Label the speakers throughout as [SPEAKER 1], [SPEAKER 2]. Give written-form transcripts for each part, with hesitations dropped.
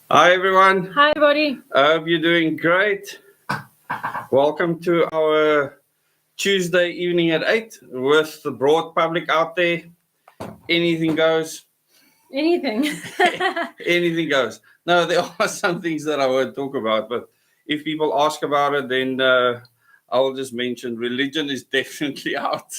[SPEAKER 1] Hi everyone.
[SPEAKER 2] Hi everybody.
[SPEAKER 1] I hope you're doing great. Welcome to our Tuesday evening at 8 with the broad public out there. Anything goes.
[SPEAKER 2] Anything.
[SPEAKER 1] Anything goes. No, there are some things that I won't talk about, but if people ask about it, then I'll just mention religion is definitely out.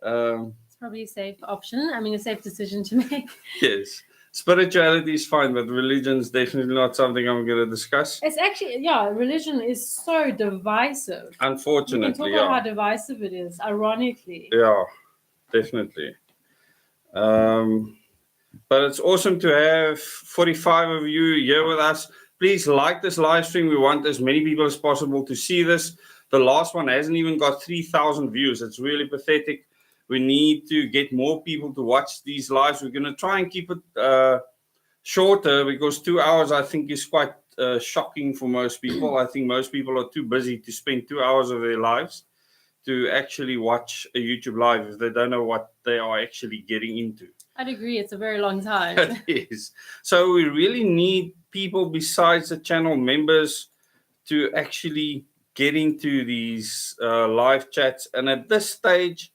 [SPEAKER 2] It's probably a safe option. I mean, a safe decision to make.
[SPEAKER 1] Yes. Spirituality is fine, but religion is definitely not something I'm going to discuss.
[SPEAKER 2] It's actually, religion is so divisive.
[SPEAKER 1] Unfortunately,
[SPEAKER 2] we can talk about how divisive it is, ironically.
[SPEAKER 1] Yeah, definitely. But it's awesome to have 45 of you here with us. Please like this live stream. We want as many people as possible to see this. The last one hasn't even got 3,000 views. It's really pathetic. We need to get more people to watch these lives. We're going to try and keep it shorter because 2 hours, I think, is quite shocking for most people. I think most people are too busy to spend 2 hours of their lives to actually watch a YouTube live if they don't know what they are actually getting into.
[SPEAKER 2] I'd agree. It's a very long time.
[SPEAKER 1] It is. So we really need people besides the channel members to actually get into these live chats. And at this stage,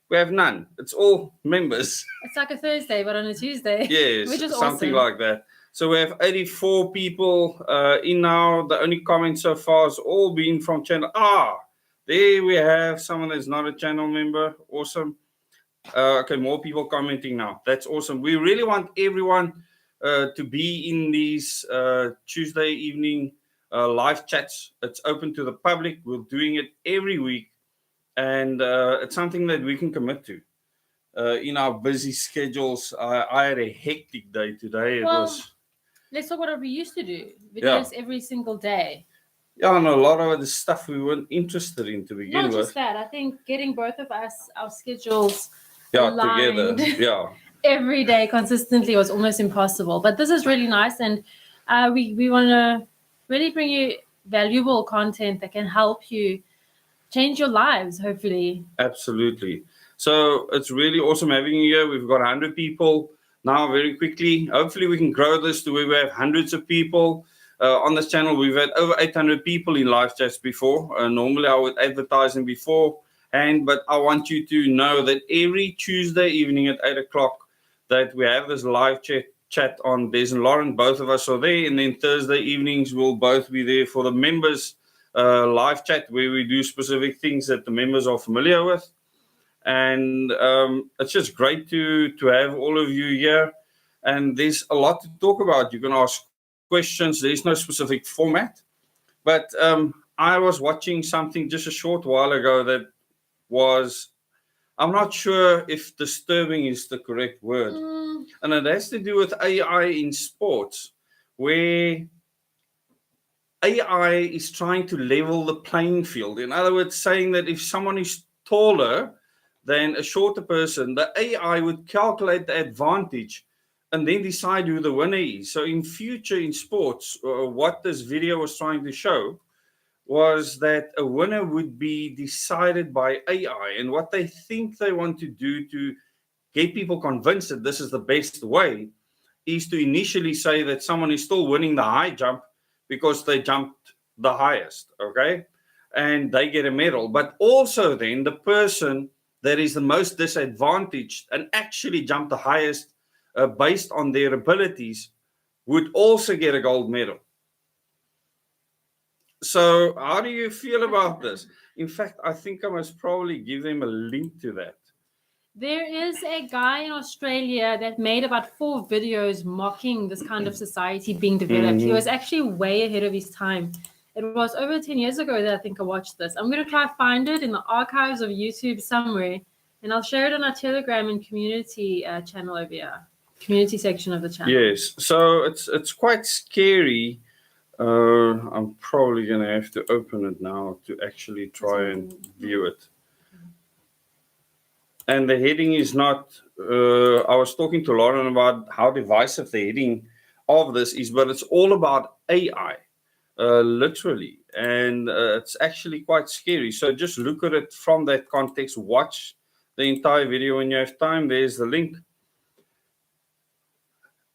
[SPEAKER 1] we have none. It's all members.
[SPEAKER 2] It's like a Thursday, but on a Tuesday.
[SPEAKER 1] Yes,
[SPEAKER 2] which is
[SPEAKER 1] something
[SPEAKER 2] awesome.
[SPEAKER 1] like that. So we have 84 people in now. The only comment so far has all been from channel. There we have someone that's not a channel member. Awesome. Okay, more people commenting now. That's awesome. We really want everyone to be in these Tuesday evening live chats. It's open to the public. We're doing it every week. And it's something that we can commit to. In our busy schedules, I had a hectic day today.
[SPEAKER 2] Let's talk about what we used to do. Videos every single day.
[SPEAKER 1] Yeah, and a lot of the stuff we weren't interested in to begin with.
[SPEAKER 2] Not just that. I think getting both of us, our schedules
[SPEAKER 1] aligned together.
[SPEAKER 2] Every day consistently was almost impossible. But this is really nice, and we want to really bring you valuable content that can help you change your lives, hopefully.
[SPEAKER 1] Absolutely. So it's really awesome having you here. We've got 100 people now very quickly. Hopefully we can grow this to where we have hundreds of people. On this channel, we've had over 800 people in live chats before. Normally I would advertise them beforehand, but I want you to know that every Tuesday evening at 8 o'clock that we have this live chat on Dezz and Lauren. Both of us are there, and then Thursday evenings we'll both be there for the members live chat where we do specific things that the members are familiar with. And it's just great to have all of you here. And there's a lot to talk about. You can ask questions. There's no specific format. But I was watching something just a short while ago that was, I'm not sure if disturbing is the correct word. And it has to do with AI in sports, where AI is trying to level the playing field. In other words, saying that if someone is taller than a shorter person, the AI would calculate the advantage and then decide who the winner is. So in future in sports, what this video was trying to show was that a winner would be decided by AI. And what they think they want to do to get people convinced that this is the best way is to initially say that someone is still winning the high jump because they jumped the highest, okay? And they get a medal. But also then the person that is the most disadvantaged and actually jumped the highest based on their abilities would also get a gold medal. So how do you feel about this? In fact, I think I must probably give them a link to that.
[SPEAKER 2] There is a guy in Australia that made about 4 videos mocking this kind of society being developed. He was actually way ahead of his time. It was over 10 years ago that I think I watched this. I'm going to try to find it in the archives of YouTube somewhere, and I'll share it on our Telegram and community channel over here, community section of the channel.
[SPEAKER 1] Yes, so it's quite scary. I'm probably going to have to open it now to actually try and view it. And the heading is not, I was talking to Lauren about how divisive the heading of this is, but it's all about AI, literally. And it's actually quite scary. So just look at it from that context. Watch the entire video when you have time. There's the link.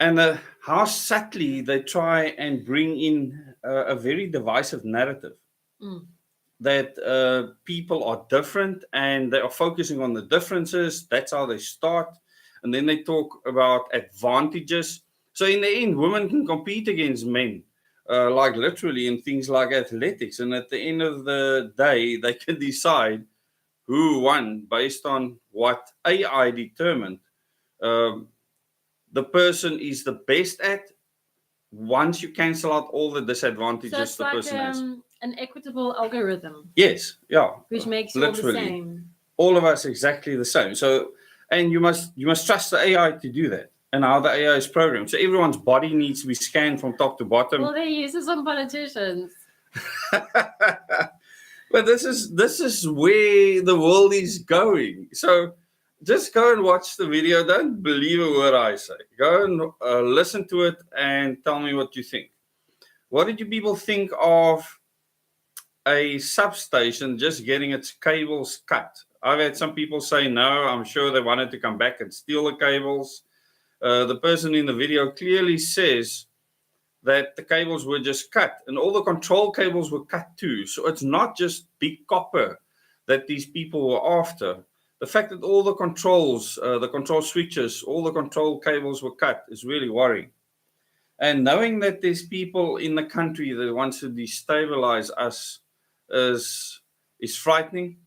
[SPEAKER 1] And how subtly they try and bring in a very divisive narrative that people are different and they are focusing on the differences. That's how they start. And then they talk about advantages. So in the end, women can compete against men, like literally in things like athletics. And at the end of the day, they can decide who won based on what AI determined. Um, the person is the best at once you cancel out all the disadvantages
[SPEAKER 2] So it's
[SPEAKER 1] the
[SPEAKER 2] like
[SPEAKER 1] person has.
[SPEAKER 2] an equitable algorithm,
[SPEAKER 1] Yes, yeah,
[SPEAKER 2] which makes you all the
[SPEAKER 1] literally.
[SPEAKER 2] same.
[SPEAKER 1] All of us exactly the same. So, and you must trust the AI to do that, and how the AI is programmed. So everyone's body needs to be scanned from top to bottom.
[SPEAKER 2] Well, they use this on politicians.
[SPEAKER 1] But this is where the world is going. So just go and watch the video. Don't believe a word I say. Go and listen to it and tell me what you think. What did you people think of a substation just getting its cables cut? I've had some people say no. I'm sure they wanted to come back and steal the cables. The person in the video clearly says that the cables were just cut and all the control cables were cut too. So it's not just big copper that these people were after. The fact that all the controls, the control switches, all the control cables were cut is really worrying. And knowing that there's people in the country that wants to destabilize us is frightening.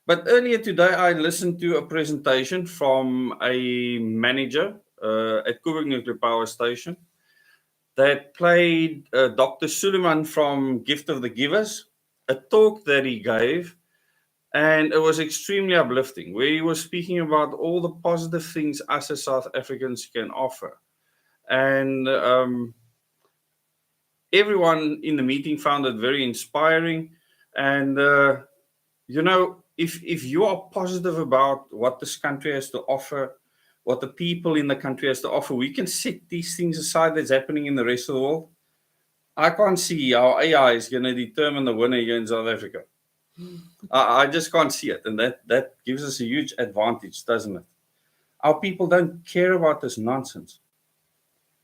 [SPEAKER 1] But earlier today, I listened to a presentation from a manager at Koeberg Nuclear Power Station that played Dr. Suleiman from Gift of the Givers, a talk that he gave, and it was extremely uplifting, where he was speaking about all the positive things us as South Africans can offer. And everyone in the meeting found it very inspiring. And, if you are positive about what this country has to offer, what the people in the country has to offer, we can set these things aside that's happening in the rest of the world. I can't see how AI is going to determine the winner here in South Africa. I just can't see it. And that gives us a huge advantage, doesn't it? Our people don't care about this nonsense.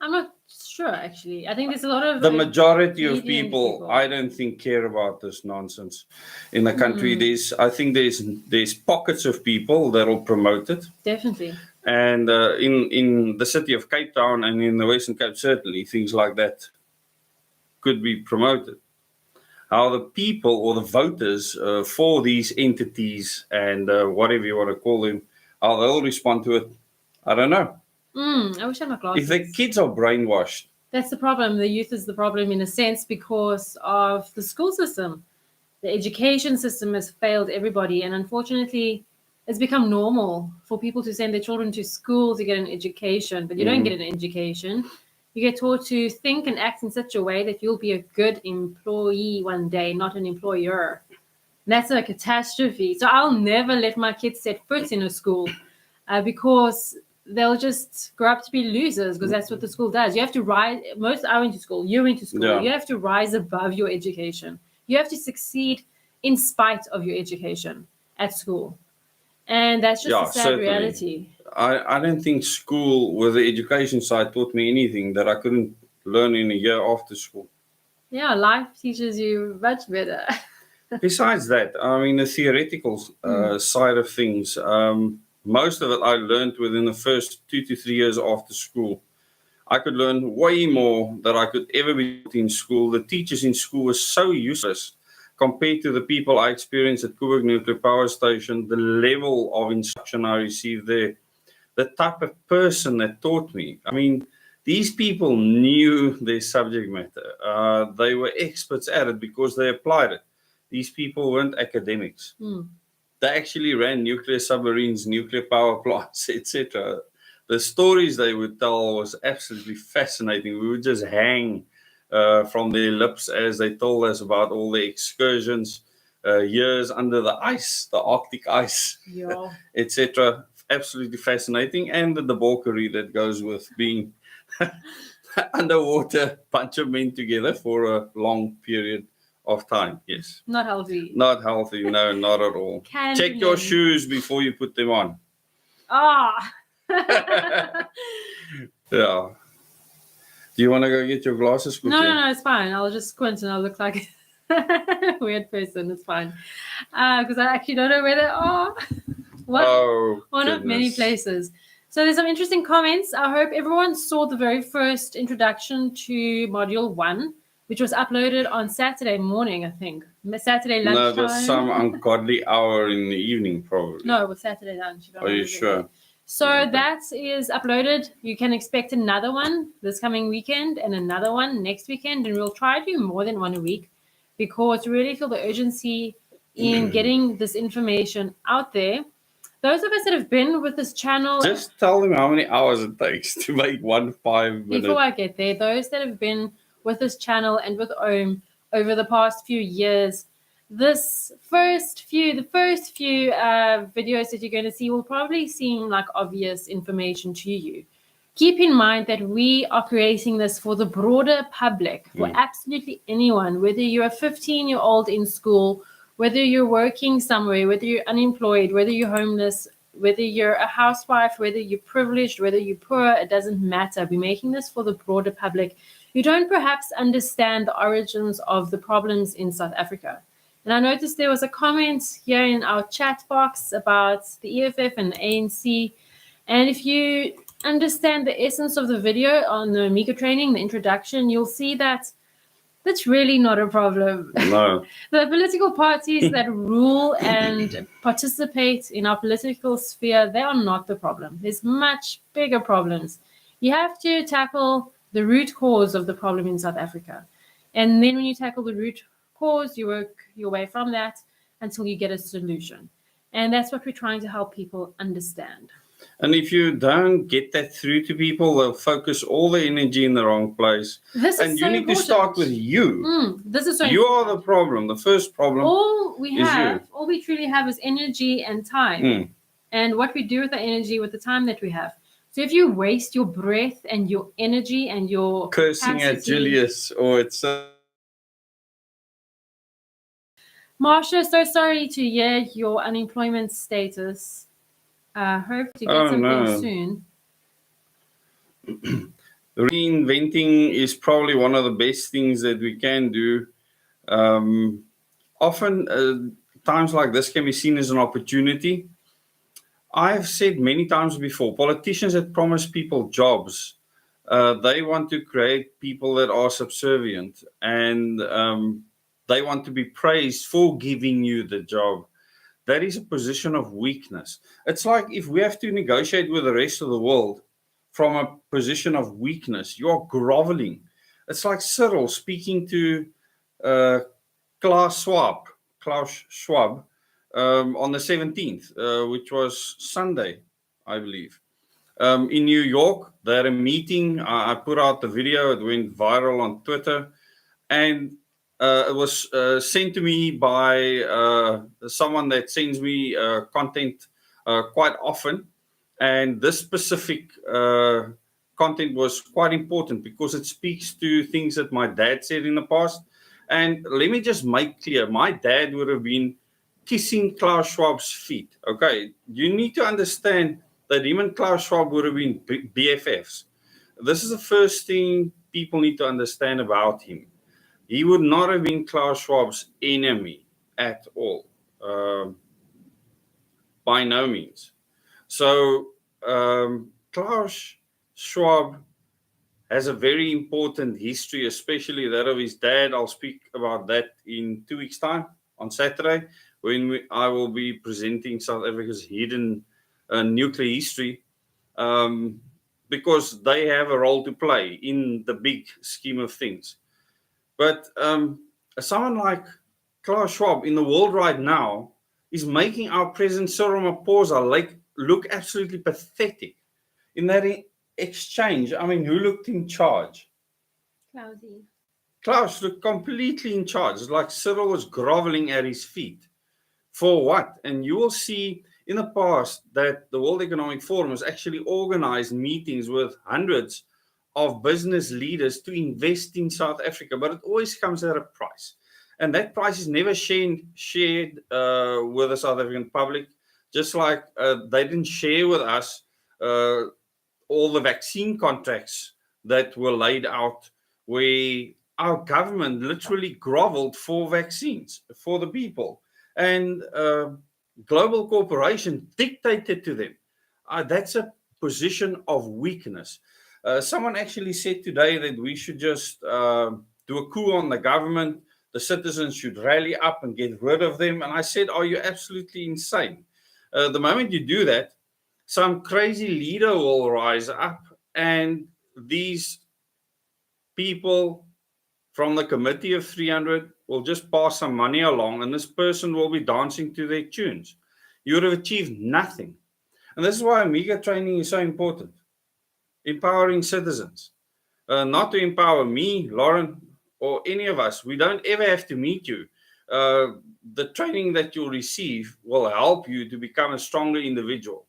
[SPEAKER 2] I'm not sure, actually. I think there's a lot of
[SPEAKER 1] The majority of
[SPEAKER 2] obedient
[SPEAKER 1] people, I don't think, care about this nonsense in the country. I think there's pockets of people that will promote it.
[SPEAKER 2] Definitely.
[SPEAKER 1] And in the city of Cape Town and in the Western Cape, certainly things like that could be promoted. How the people or the voters for these entities and whatever you want to call them, how they'll respond to it, I don't know.
[SPEAKER 2] I wish I had my glasses.
[SPEAKER 1] If the kids are brainwashed.
[SPEAKER 2] That's the problem. The youth is the problem in a sense because of the school system. The education system has failed everybody. And unfortunately, it's become normal for people to send their children to school to get an education. But you don't get an education. You get taught to think and act in such a way that you'll be a good employee one day, not an employer. And that's a catastrophe. So I'll never let my kids set foot in a school because they'll just grow up to be losers because that's what the school does. You have to rise. I went to school. You went to school.
[SPEAKER 1] Yeah.
[SPEAKER 2] You have to rise above your education. You have to succeed in spite of your education at school. And that's just a sad
[SPEAKER 1] certainly.
[SPEAKER 2] reality.
[SPEAKER 1] I don't think school with the education side taught me anything that I couldn't learn in a year after school.
[SPEAKER 2] Yeah, life teaches you much better.
[SPEAKER 1] Besides that, I mean, the theoretical side of things, most of it I learned within the first 2 to 3 years after school. I could learn way more than I could ever be taught in school. The teachers in school were so useless compared to the people I experienced at Koeberg Nuclear Power Station, the level of instruction I received there, the type of person that taught me. I mean, these people knew their subject matter. They were experts at it because they applied it. These people weren't academics. They actually ran nuclear submarines, nuclear power plants, etc. The stories they would tell was absolutely fascinating. We would just hang from their lips as they told us about all the excursions, years under the ice, the Arctic ice, etc. Absolutely fascinating. And the debauchery that goes with being underwater, bunch of men together for a long period of time. Yes.
[SPEAKER 2] Not healthy.
[SPEAKER 1] Not healthy. No, not at all. Check your shoes before you put them on.
[SPEAKER 2] Ah.
[SPEAKER 1] Yeah. Do you want to go get your glasses quickly?
[SPEAKER 2] No, it's fine. I'll just squint and I'll look like a weird person. It's fine. Because I actually don't know where they are. One of many places. So there's some interesting comments. I hope everyone saw the very first introduction to Module 1, which was uploaded on Saturday morning, I think. Saturday lunchtime.
[SPEAKER 1] No, there's some ungodly hour in the evening, probably.
[SPEAKER 2] No, it was Saturday lunch.
[SPEAKER 1] Are you sure?
[SPEAKER 2] So that is uploaded. You can expect another one this coming weekend and another one next weekend. And we'll try to do more than one a week because we really feel the urgency in getting this information out there. Those of us that have been with this channel...
[SPEAKER 1] Just tell them how many hours it takes to make 1 5-minute...
[SPEAKER 2] Before I get there, those that have been with this channel and with OHM over the past few years, the first few videos that you're going to see will probably seem like obvious information to you. Keep in mind that we are creating this for the broader public, for absolutely anyone, whether you're a 15-year-old in school, whether you're working somewhere, whether you're unemployed, whether you're homeless, whether you're a housewife, whether you're privileged, whether you're poor, it doesn't matter. We're making this for the broader public. You don't perhaps understand the origins of the problems in South Africa. And I noticed there was a comment here in our chat box about the EFF and the ANC. And if you understand the essence of the video on the Amigo training, the introduction, you'll see that that's really not a problem.
[SPEAKER 1] No.
[SPEAKER 2] The political parties that rule and participate in our political sphere, they are not the problem. There's much bigger problems. You have to tackle the root cause of the problem in South Africa. And then when you tackle the root cause, you work your way from that until you get a solution. And that's what we're trying to help people understand.
[SPEAKER 1] And if you don't get that through to people, they'll focus all the energy in the wrong place.
[SPEAKER 2] This
[SPEAKER 1] and
[SPEAKER 2] is
[SPEAKER 1] you
[SPEAKER 2] so
[SPEAKER 1] need
[SPEAKER 2] important.
[SPEAKER 1] to start with you.
[SPEAKER 2] This is so
[SPEAKER 1] You
[SPEAKER 2] important.
[SPEAKER 1] are the problem. The first problem
[SPEAKER 2] all we truly have is energy and time. And what we do with the energy, with the time that we have. So if you waste your breath and your energy and your
[SPEAKER 1] cursing
[SPEAKER 2] capacity,
[SPEAKER 1] at Julius, or it's
[SPEAKER 2] Marsha, so sorry to hear your unemployment status. Hope to get something soon.
[SPEAKER 1] Reinventing is probably one of the best things that we can do. Often, times like this can be seen as an opportunity. I've said many times before, politicians that promise people jobs, they want to create people that are subservient, and they want to be praised for giving you the job. That is a position of weakness. It's like if we have to negotiate with the rest of the world from a position of weakness, you're groveling. It's like Cyril speaking to Klaus Schwab on the 17th, which was Sunday, I believe. In New York, they had a meeting. I put out the video. It went viral on Twitter. And it was sent to me by someone that sends me content quite often. And this specific content was quite important because it speaks to things that my dad said in the past. And let me just make clear, my dad would have been kissing Klaus Schwab's feet. Okay, you need to understand that him and Klaus Schwab would have been BFFs. This is the first thing people need to understand about him. He would not have been Klaus Schwab's enemy at all, by no means. So Klaus Schwab has a very important history, especially that of his dad. I'll speak about that in 2 weeks' time on Saturday, when I will be presenting South Africa's hidden nuclear history, because they have a role to play in the big scheme of things. But someone like Klaus Schwab in the world right now is making our president Cyril Ramaphosa look absolutely pathetic in that exchange. I mean, who looked in charge? Klaus looked completely in charge. It's like Cyril was groveling at his feet. For what? And you will see in the past that the World Economic Forum has actually organized meetings with hundreds of business leaders to invest in South Africa, but it always comes at a price. And that price is never shared with the South African public, just like they didn't share with us all the vaccine contracts that were laid out where our government literally groveled for vaccines for the people, and global corporation dictated to them. That's a position of weakness. Someone actually said today that we should just do a coup on the government. The citizens should rally up and get rid of them. And I said, are you absolutely insane? The moment you do that, some crazy leader will rise up, and these people from the committee of 300 will just pass some money along, and this person will be dancing to their tunes. You would have achieved nothing. And this is why Amiga training is so important. Empowering citizens. Not to empower me, Lauren, or any of us. We don't ever have to meet you. The training that you'll receive will help you to become a stronger individual.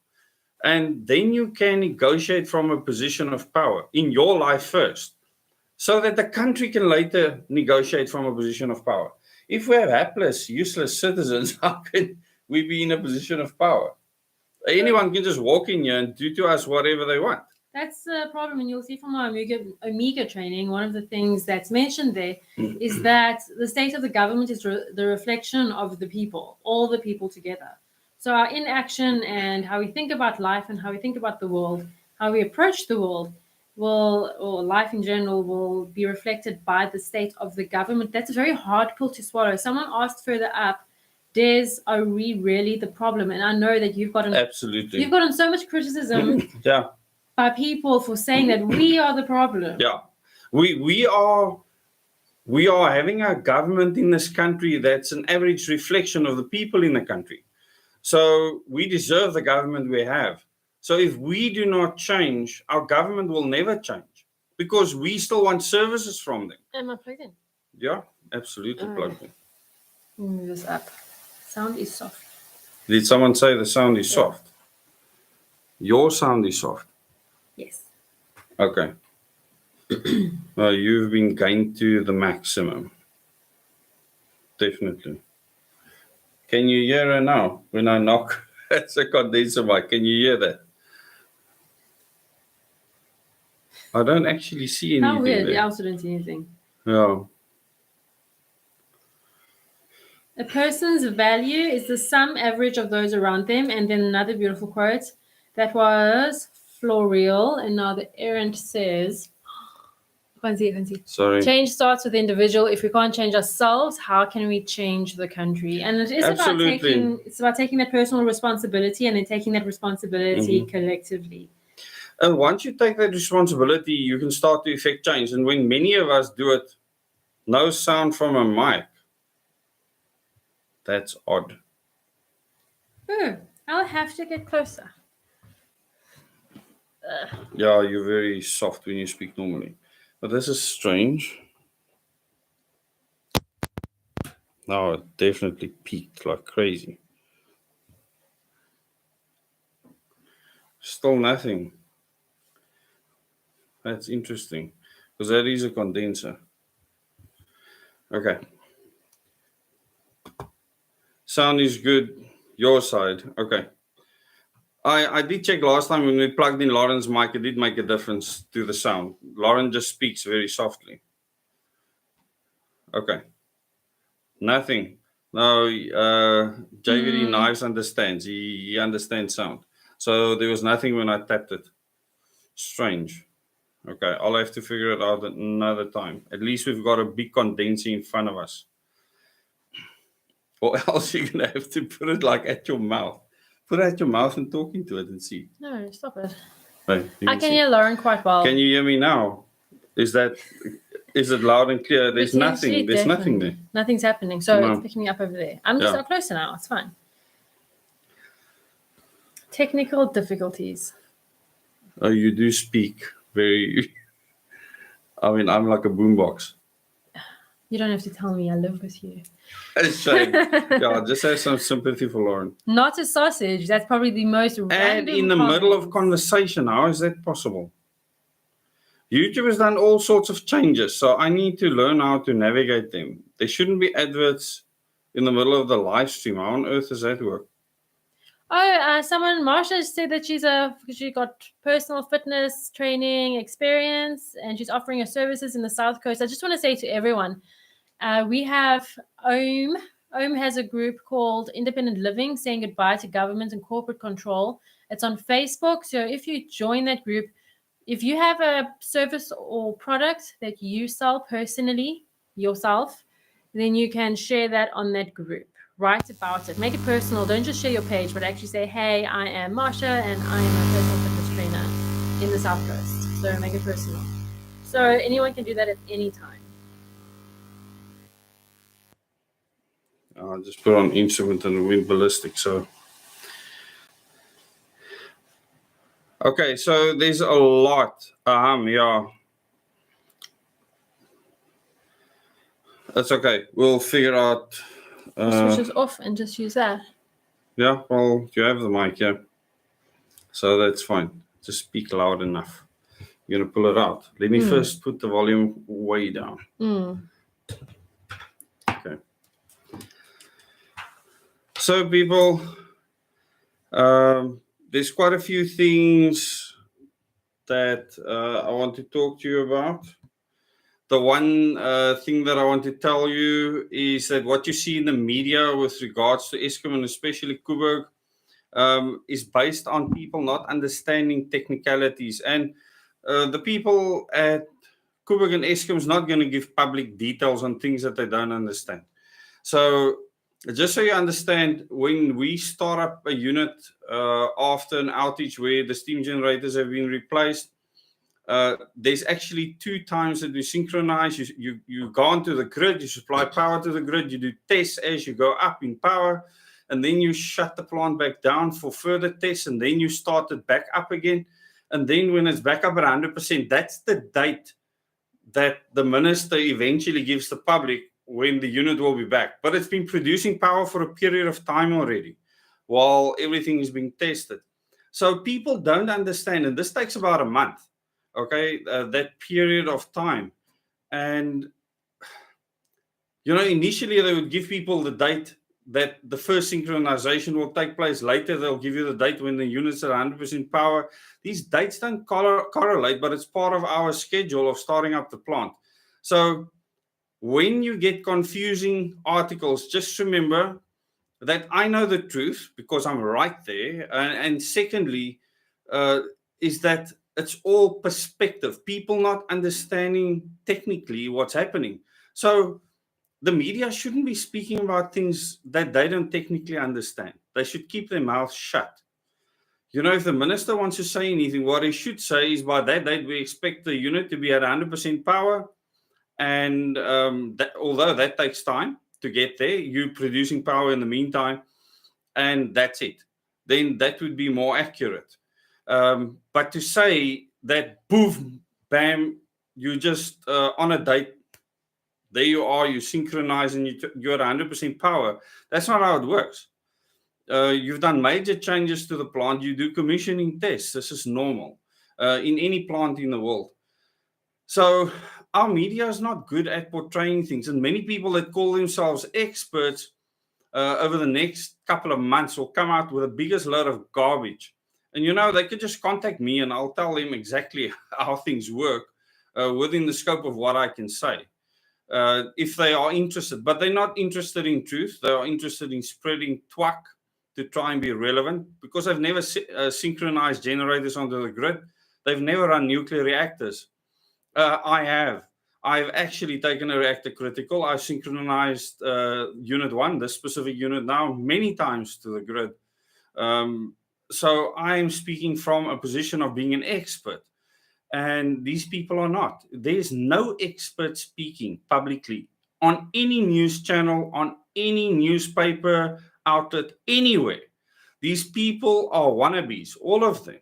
[SPEAKER 1] And then you can negotiate from a position of power in your life first, so that the country can later negotiate from a position of power. If we have hapless, useless citizens, how can we be in a position of power? Anyone can just walk in here and do to us whatever they want.
[SPEAKER 2] That's the problem, and you'll see from our Amiga training, one of the things that's mentioned there is that the state of the government is the reflection of the people, all the people together. So our inaction and how we think about life and how we think about the world, how we approach the world, or life in general, will be reflected by the state of the government. That's a very hard pill to swallow. Someone asked further up, Dezz, are we really the problem? And I know that you've gotten so much criticism by people for saying that we are the problem.
[SPEAKER 1] Yeah, we are having a government in this country that's an average reflection of the people in the country. So we deserve the government we have. So if we do not change, our government will never change, because we still want services from them.
[SPEAKER 2] Am I plugged in?
[SPEAKER 1] Yeah, absolutely plugged in.
[SPEAKER 2] Move this up. Sound is soft.
[SPEAKER 1] Did someone say the sound is soft? Your sound is soft.
[SPEAKER 2] Yes.
[SPEAKER 1] Okay. You've been gained to the maximum. Definitely. Can you hear her now when I knock? That's a condenser mic. Can you hear that? I don't actually see anything.
[SPEAKER 2] How weird.
[SPEAKER 1] There.
[SPEAKER 2] I also don't see anything.
[SPEAKER 1] Yeah.
[SPEAKER 2] A person's value is the sum average of those around them. And then another beautiful quote that was Florial. And now the errant says, I can't see.
[SPEAKER 1] Sorry.
[SPEAKER 2] Change starts with the individual. If we can't change ourselves, how can we change the country? And it is about taking that personal responsibility, and then taking that responsibility collectively.
[SPEAKER 1] And once you take that responsibility, you can start to effect change. And when many of us do it, no sound from a mic, that's odd.
[SPEAKER 2] I'll have to get closer.
[SPEAKER 1] Yeah, you're very soft when you speak normally. But this is strange. No, it definitely peaked like crazy. Still nothing. That's interesting, because that is a condenser. Okay. Sound is good. Your side. Okay. I did check last time when we plugged in Lauren's mic, it did make a difference to the sound. Lauren just speaks very softly. Okay. Nothing. No, JVD Knives understands. He understands sound. So there was nothing when I tapped it. Strange. Okay, I'll have to figure it out another time. At least we've got a big condenser in front of us. Or else you're going to have to put it like at your mouth. Put it at your mouth and talk into it and see.
[SPEAKER 2] No, stop it.
[SPEAKER 1] Right,
[SPEAKER 2] I can hear Lauren quite well.
[SPEAKER 1] Can you hear me now? Is it loud and clear? There's nothing. There's nothing there.
[SPEAKER 2] Nothing's happening. So it's picking me up over there. I'm just closer now. It's fine. Technical difficulties.
[SPEAKER 1] Oh, you do speak very... I mean, I'm like a boombox.
[SPEAKER 2] You don't have to tell me I live with you.
[SPEAKER 1] Shame. Yeah, just have some sympathy for Lauren.
[SPEAKER 2] Not a sausage. That's probably the most random
[SPEAKER 1] And in the middle of conversation, how is that possible? YouTube has done all sorts of changes, so I need to learn how to navigate them. There shouldn't be adverts in the middle of the live stream. How on earth does that work?
[SPEAKER 2] Marsha said that she got personal fitness training experience and she's offering her services in the South Coast. I just want to say to everyone, we have OM. OM has a group called Independent Living, saying goodbye to government and corporate control. It's on Facebook. So if you join that group, if you have a service or product that you sell personally yourself, then you can share that on that group. Write about it. Make it personal. Don't just share your page, but actually say, hey, I am Marsha and I am a personal fitness trainer in the South Coast. So make it personal. So anyone can do that at any time.
[SPEAKER 1] I'll just put on instrument and went ballistic. So, okay, so there's a lot. Yeah. That's okay. We'll figure out.
[SPEAKER 2] Switch this off and just use that.
[SPEAKER 1] Yeah, well, you have the mic, yeah. So that's fine. Just speak loud enough. You're going to pull it out. Let me first put the volume way down. Okay. So, people, there's quite a few things that I want to talk to you about. The one thing that I want to tell you is that what you see in the media with regards to Eskom and especially Coburg is based on people not understanding technicalities. And the people at Coburg and Eskom is not going to give public details on things that they don't understand. So just so you understand, when we start up a unit after an outage where the steam generators have been replaced, there's actually 2 times that we synchronize. You go onto the grid, you supply power to the grid, you do tests as you go up in power, and then you shut the plant back down for further tests, and then you start it back up again. And then when it's back up at 100%, that's the date that the minister eventually gives the public when the unit will be back. But it's been producing power for a period of time already while everything is being tested. So people don't understand, and this takes about a month. Okay, that period of time. And, initially they would give people the date that the first synchronization will take place. Later, they'll give you the date when the units are 100% power. These dates don't correlate, but it's part of our schedule of starting up the plant. So when you get confusing articles, just remember that I know the truth because I'm right there. And secondly, is that it's all perspective, people not understanding technically what's happening. So the media shouldn't be speaking about things that they don't technically understand. They should keep their mouths shut. If the minister wants to say anything, what he should say is by that date, we expect the unit to be at 100% power. And although that takes time to get there, you're producing power in the meantime, and that's it. Then that would be more accurate. But to say that, boom, bam, you just on a date, there you are, you synchronize and you're at 100% power. That's not how it works. You've done major changes to the plant. You do commissioning tests. This is normal in any plant in the world. So our media is not good at portraying things. And many people that call themselves experts over the next couple of months will come out with the biggest load of garbage. And, they could just contact me and I'll tell them exactly how things work within the scope of what I can say. If they are interested, but they're not interested in truth. They are interested in spreading twak to try and be relevant because they've never synchronized generators onto the grid. They've never run nuclear reactors. I have. I've actually taken a reactor critical. I've synchronized unit 1, this specific unit now, many times to the grid. So I'm speaking from a position of being an expert. And these people are not. There's no expert speaking publicly on any news channel, on any newspaper outlet, anywhere. These people are wannabes, all of them.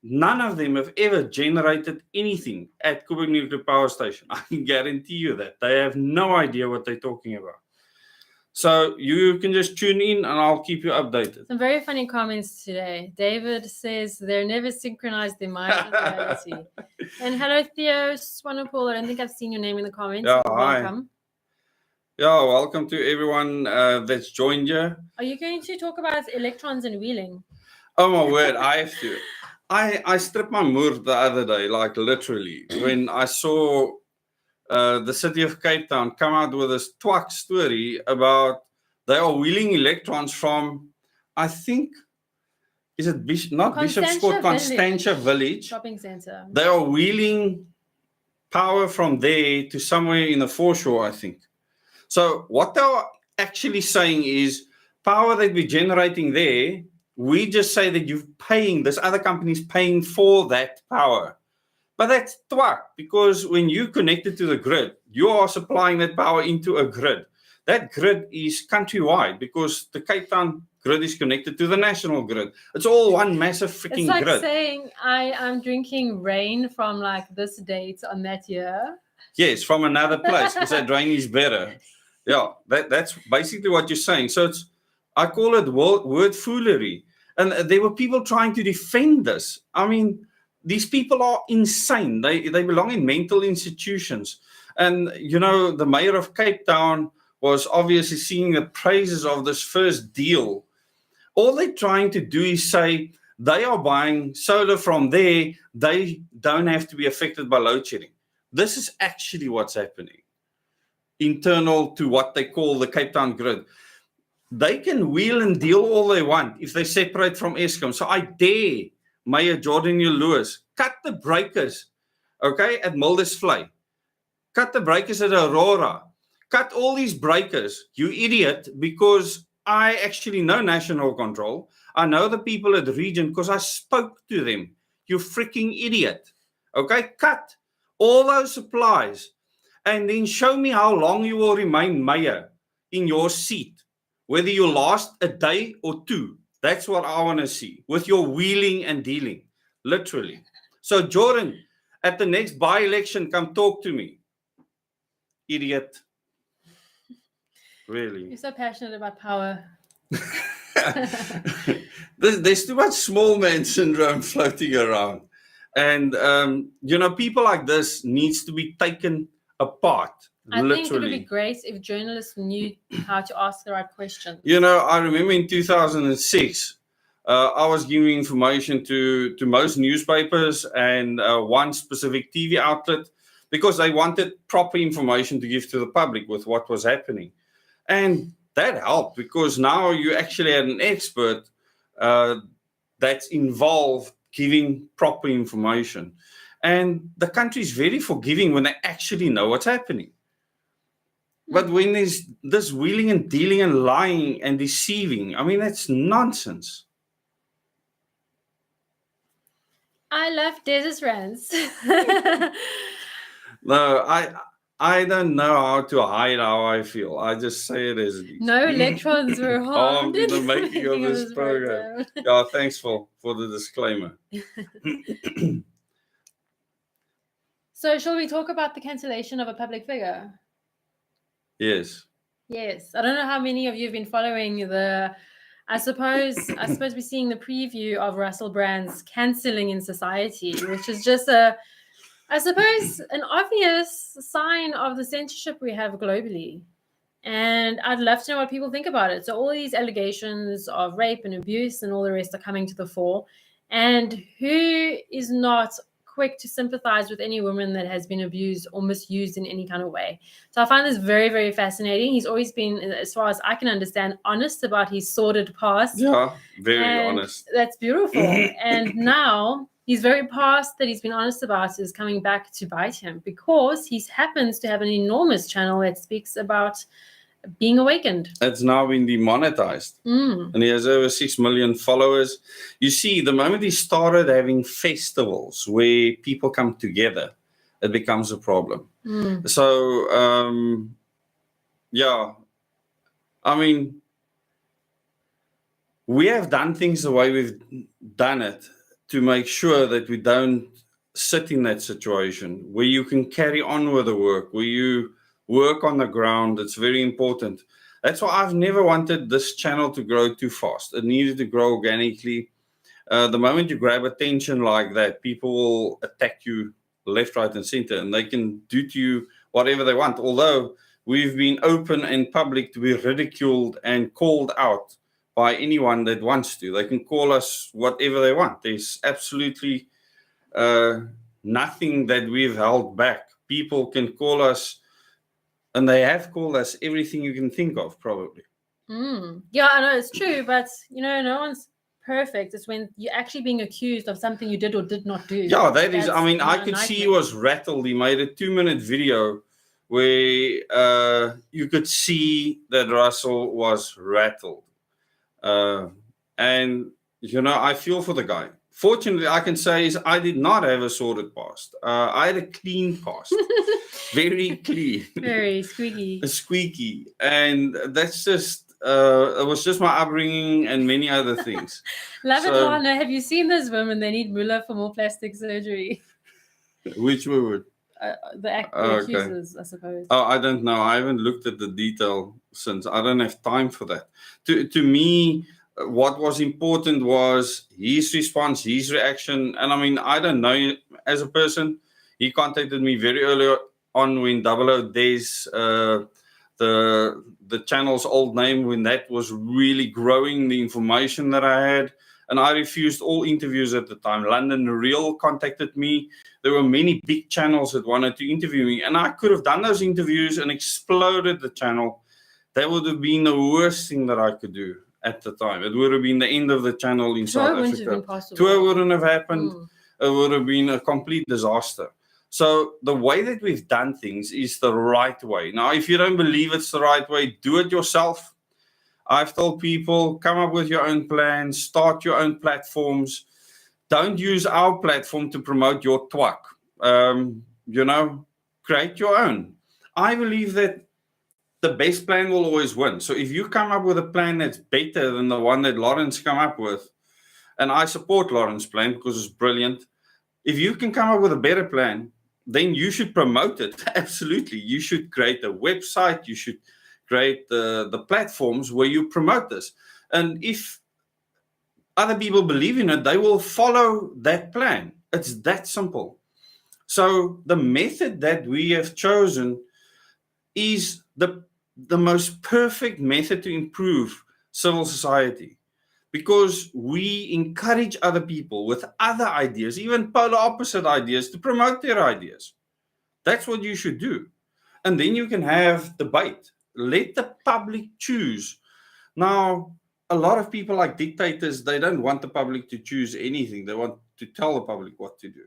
[SPEAKER 1] None of them have ever generated anything at Coburg Nuclear Power Station. I can guarantee you that. They have no idea what they're talking about. So you can just tune in and I'll keep you updated.
[SPEAKER 2] Some very funny comments today. David says they're never synchronized in my reality. And hello, Theo Swanepoel. I don't think I've seen your name in the comments.
[SPEAKER 1] Yeah,
[SPEAKER 2] Welcome.
[SPEAKER 1] Yeah, welcome to everyone that's joined you.
[SPEAKER 2] Are you going to talk about electrons and wheeling?
[SPEAKER 1] Oh my word, I have to. I stripped my moor the other day, like literally, when I saw the city of Cape Town come out with this twak story about they are wheeling electrons from, I think, is it not Bishop's Court, Constantia Village.
[SPEAKER 2] Shopping center.
[SPEAKER 1] They are wheeling power from there to somewhere in the foreshore, I think. So what they are actually saying is power that we're generating there, we just say that you're paying, this other company is paying for that power. But that's twak, because when you connect it to the grid, you are supplying that power into a grid. That grid is countrywide because the Cape Town grid is connected to the national grid. It's all one massive freaking grid.
[SPEAKER 2] It's like saying I'm drinking rain from like this date on that year.
[SPEAKER 1] Yes, from another place because that rain is better. Yeah, that's basically what you're saying. So I call it word foolery. And there were people trying to defend this. I mean, these people are insane. They belong in mental institutions. And, you know, the mayor of Cape Town was obviously singing the praises of this first deal. All they're trying to do is say they are buying solar from there. They don't have to be affected by load shedding. This is actually what's happening. Internal to what they call the Cape Town grid. They can wheel and deal all they want if they separate from Eskom. So I dare Mayor Jordan Lewis, cut the breakers, okay, at Muldersvlei. Cut the breakers at Aurora. Cut all these breakers, you idiot, because I actually know national control. I know the people at the region because I spoke to them. You freaking idiot. Okay, cut all those supplies and then show me how long you will remain mayor in your seat, whether you last a day or two. That's what I want to see with your wheeling and dealing, literally. So Jordan, at the next by-election, come talk to me. Idiot. Really.
[SPEAKER 2] You're so passionate about power.
[SPEAKER 1] There's too much small man syndrome floating around. And, you know, people like this needs to be taken apart.
[SPEAKER 2] I
[SPEAKER 1] literally.
[SPEAKER 2] think it would be great if journalists knew how to ask the right questions.
[SPEAKER 1] You know, I remember in 2006, I was giving information to most newspapers and one specific TV outlet because they wanted proper information to give to the public with what was happening. And that helped because now you actually had an expert that's involved giving proper information. And the country is very forgiving when they actually know what's happening. But when there's this wheeling and dealing and lying and deceiving, I mean, that's nonsense.
[SPEAKER 2] I love Dezz's rants.
[SPEAKER 1] No, I don't know how to hide how I feel. I just say it as it is.
[SPEAKER 2] No electrons were harmed
[SPEAKER 1] in the making of this program. Yeah, thanks for the disclaimer.
[SPEAKER 2] So shall we talk about the cancellation of a public figure?
[SPEAKER 1] Yes.
[SPEAKER 2] Yes. I don't know how many of you have been following I suppose we're seeing the preview of Russell Brand's Cancelling in Society, which is just I suppose an obvious sign of the censorship we have globally. And I'd love to know what people think about it. So all these allegations of rape and abuse and all the rest are coming to the fore. And who is not quick to sympathize with any woman that has been abused or misused in any kind of way? So I find this very, very fascinating. He's always been, as far as I can understand, honest about his sordid past.
[SPEAKER 1] Yeah, very honest.
[SPEAKER 2] That's beautiful. And now his very past that he's been honest about is coming back to bite him because he happens to have an enormous channel that speaks about being awakened.
[SPEAKER 1] It's now been demonetized. And he has over 6 million followers. You see, the moment he started having festivals where people come together, it becomes a problem. So, yeah, I mean, we have done things the way we've done it to make sure that we don't sit in that situation where you can carry on with the work, where you work on the ground. It's very important. That's why I've never wanted this channel to grow too fast. It needed to grow organically. The moment you grab attention like that, people will attack you left, right, and center, and they can do to you whatever they want. Although we've been open and public to be ridiculed and called out by anyone that wants to. They can call us whatever they want. There's absolutely nothing that we've held back. People can call us, and they have called us everything you can think of, probably.
[SPEAKER 2] Yeah, I know it's true, but no one's perfect. It's when you're actually being accused of something you did or did not do.
[SPEAKER 1] Yeah, that is. I mean, I could see he was rattled. He made a 2-minute video where you could see that Russell was rattled. And, I feel for the guy. Fortunately, I can say is I did not have a sordid past. I had a clean past. Very clean.
[SPEAKER 2] Very squeaky.
[SPEAKER 1] Squeaky. And that's just, it was just my upbringing and many other things.
[SPEAKER 2] Love it, Lana. Have you seen those women? They need Muller for more plastic surgery.
[SPEAKER 1] Which women?
[SPEAKER 2] The accusers, I suppose.
[SPEAKER 1] Oh, I don't know. I haven't looked at the detail since. I don't have time for that. To me, what was important was his response, his reaction. And I mean, I don't know, as a person, he contacted me very early on when Dezz, the channel's old name, when that was really growing, the information that I had. And I refused all interviews at the time. London Real contacted me. There were many big channels that wanted to interview me. And I could have done those interviews and exploded the channel. That would have been the worst thing that I could do at the time. It would have been the end of the channel in South Africa. Tour wouldn't have happened. It would have been a complete disaster. So the way that we've done things is the right way. Now, if you don't believe it's the right way, do it yourself. I've told people, come up with your own plans, start your own platforms. Don't use our platform to promote your twak. Create your own. I believe that the best plan will always win. So if you come up with a plan that's better than the one that Lawrence come up with, and I support Lawrence's plan because it's brilliant. If you can come up with a better plan, then you should promote it. Absolutely. You should create a website. You should create the platforms where you promote this. And if other people believe in it, they will follow that plan. It's that simple. So the method that we have chosen is the most perfect method to improve civil society, because we encourage other people with other ideas, even polar opposite ideas, to promote their ideas. That's what you should do. And then you can have debate. Let the public choose. Now, a lot of people, like dictators, they don't want the public to choose anything. They want to tell the public what to do.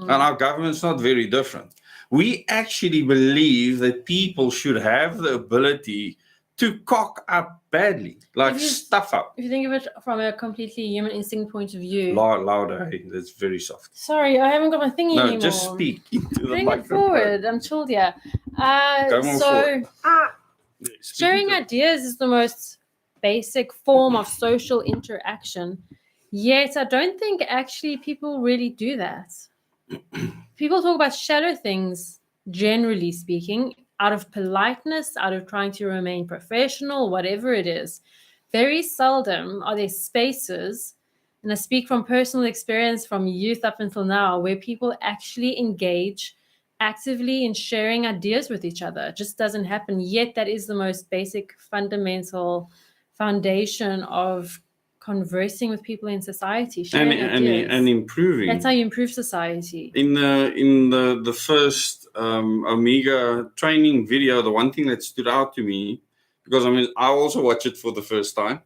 [SPEAKER 1] And our government's not very different. We actually believe that people should have the ability to cock up badly, like stuff up.
[SPEAKER 2] If you think of it from a completely human instinct point of view.
[SPEAKER 1] Louder, hey, that's very soft.
[SPEAKER 2] Sorry, I haven't got my thingy anymore.
[SPEAKER 1] No, just speak into the
[SPEAKER 2] Bring
[SPEAKER 1] microphone.
[SPEAKER 2] it forward. I'm chilled here. Sharing ideas is the most basic form of social interaction. Yet I don't think actually people really do that. People talk about shallow things, generally speaking, out of politeness, out of trying to remain professional, whatever it is. Very seldom are there spaces, and I speak from personal experience from youth up until now, where people actually engage actively in sharing ideas with each other. It just doesn't happen. Yet that is the most basic, fundamental foundation of conversing with people in society, sharing ideas.
[SPEAKER 1] And improving.
[SPEAKER 2] That's how you improve society.
[SPEAKER 1] In the first Omega training video, the one thing that stood out to me, because I also watched it for the first time.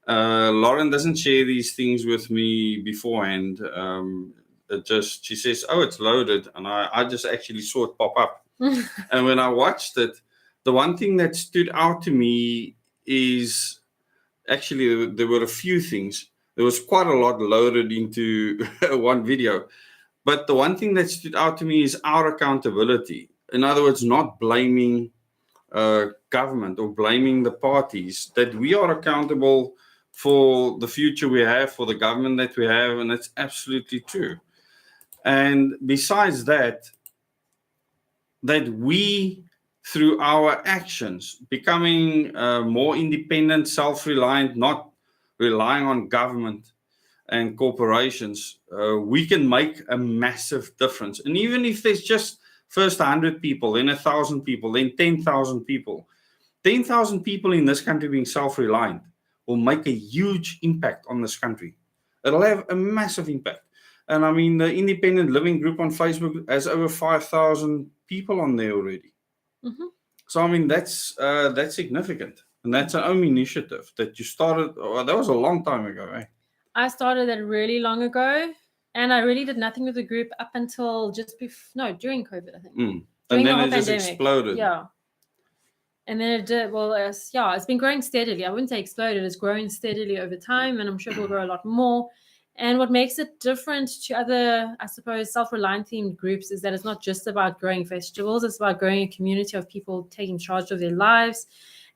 [SPEAKER 1] Lauren doesn't share these things with me beforehand. She says, "Oh, it's loaded," and I just actually saw it pop up. And when I watched it, the one thing that stood out to me is, actually, there were a few things. There was quite a lot loaded into one video. But the one thing that stood out to me is our accountability. In other words, not blaming government or blaming the parties, that we are accountable for the future we have, for the government that we have, and that's absolutely true. And besides that we, through our actions, becoming more independent, self-reliant, not relying on government and corporations, we can make a massive difference. And even if there's just First 100 people, then 1,000 people, then 10,000 people. 10,000 people in this country being self-reliant will make a huge impact on this country. It'll have a massive impact. And I mean, the independent living group on Facebook has over 5,000 people on there already.
[SPEAKER 2] Mm-hmm.
[SPEAKER 1] So I mean, that's significant, and that's an own initiative that you started. Oh, that was a long time ago, eh?
[SPEAKER 2] I started that really long ago, and I really did nothing with the group up until during COVID, I think.
[SPEAKER 1] And
[SPEAKER 2] During
[SPEAKER 1] then
[SPEAKER 2] the
[SPEAKER 1] it
[SPEAKER 2] whole
[SPEAKER 1] just
[SPEAKER 2] pandemic.
[SPEAKER 1] exploded.
[SPEAKER 2] Yeah. And then it did, it's been growing steadily. I wouldn't say exploded, it's growing steadily over time, and I'm sure it will grow a lot more. And what makes it different to other, I suppose, self-reliant themed groups is that it's not just about growing festivals, it's about growing a community of people taking charge of their lives.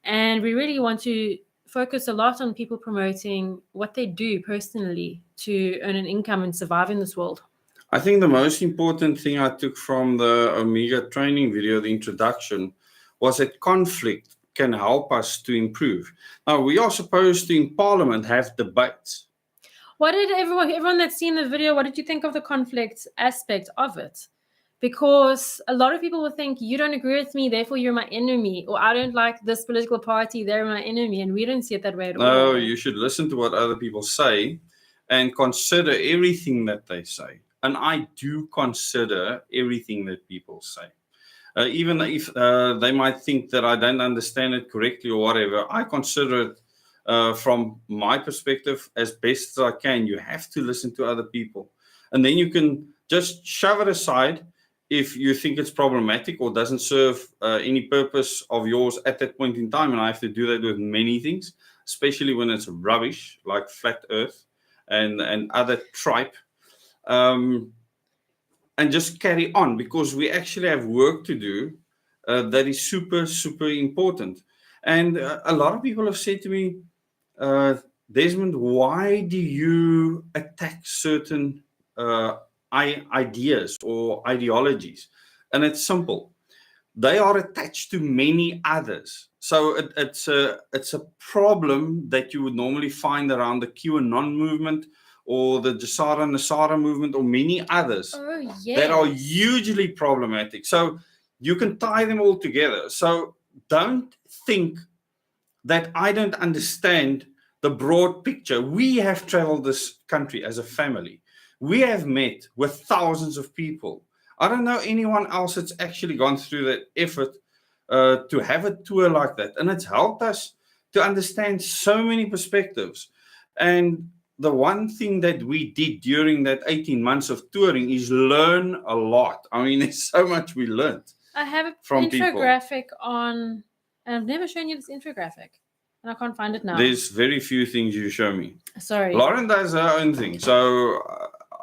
[SPEAKER 2] And we really want to focus a lot on people promoting what they do personally to earn an income and survive in this world.
[SPEAKER 1] I think the most important thing I took from the Omega training video, the introduction, was that conflict can help us to improve. Now, we are supposed to, in Parliament, have debates.
[SPEAKER 2] What did everyone that's seen the video, what did you think of the conflict aspect of it? Because a lot of people will think, you don't agree with me, therefore you're my enemy, or I don't like this political party, they're my enemy, and we don't see it that way at all.
[SPEAKER 1] No, you should listen to what other people say and consider everything that they say. And I do consider everything that people say. Even if they might think that I don't understand it correctly or whatever, I consider it from my perspective as best as I can. You have to listen to other people. And then you can just shove it aside if you think it's problematic or doesn't serve any purpose of yours at that point in time. And I have to do that with many things, especially when it's rubbish like flat earth and other tripe. And just carry on, because we actually have work to do that is super, super important. And a lot of people have said to me, Desmond, why do you attack certain ideas or ideologies? And it's simple. They are attached to many others. So it's a problem that you would normally find around the QAnon movement or the Jasara Nasara movement, or many others that are hugely problematic. So you can tie them all together. So don't think that I don't understand the broad picture. We have traveled this country as a family. We have met with thousands of people. I don't know anyone else that's actually gone through that effort to have a tour like that. And it's helped us to understand so many perspectives. And the one thing that we did during that 18 months of touring is learn a lot. I mean, there's so much we learned.
[SPEAKER 2] I have an
[SPEAKER 1] from
[SPEAKER 2] infographic on, and I've never shown you this infographic, and I can't find it now.
[SPEAKER 1] There's very few things you show me.
[SPEAKER 2] Sorry.
[SPEAKER 1] Lauren does her own thing. So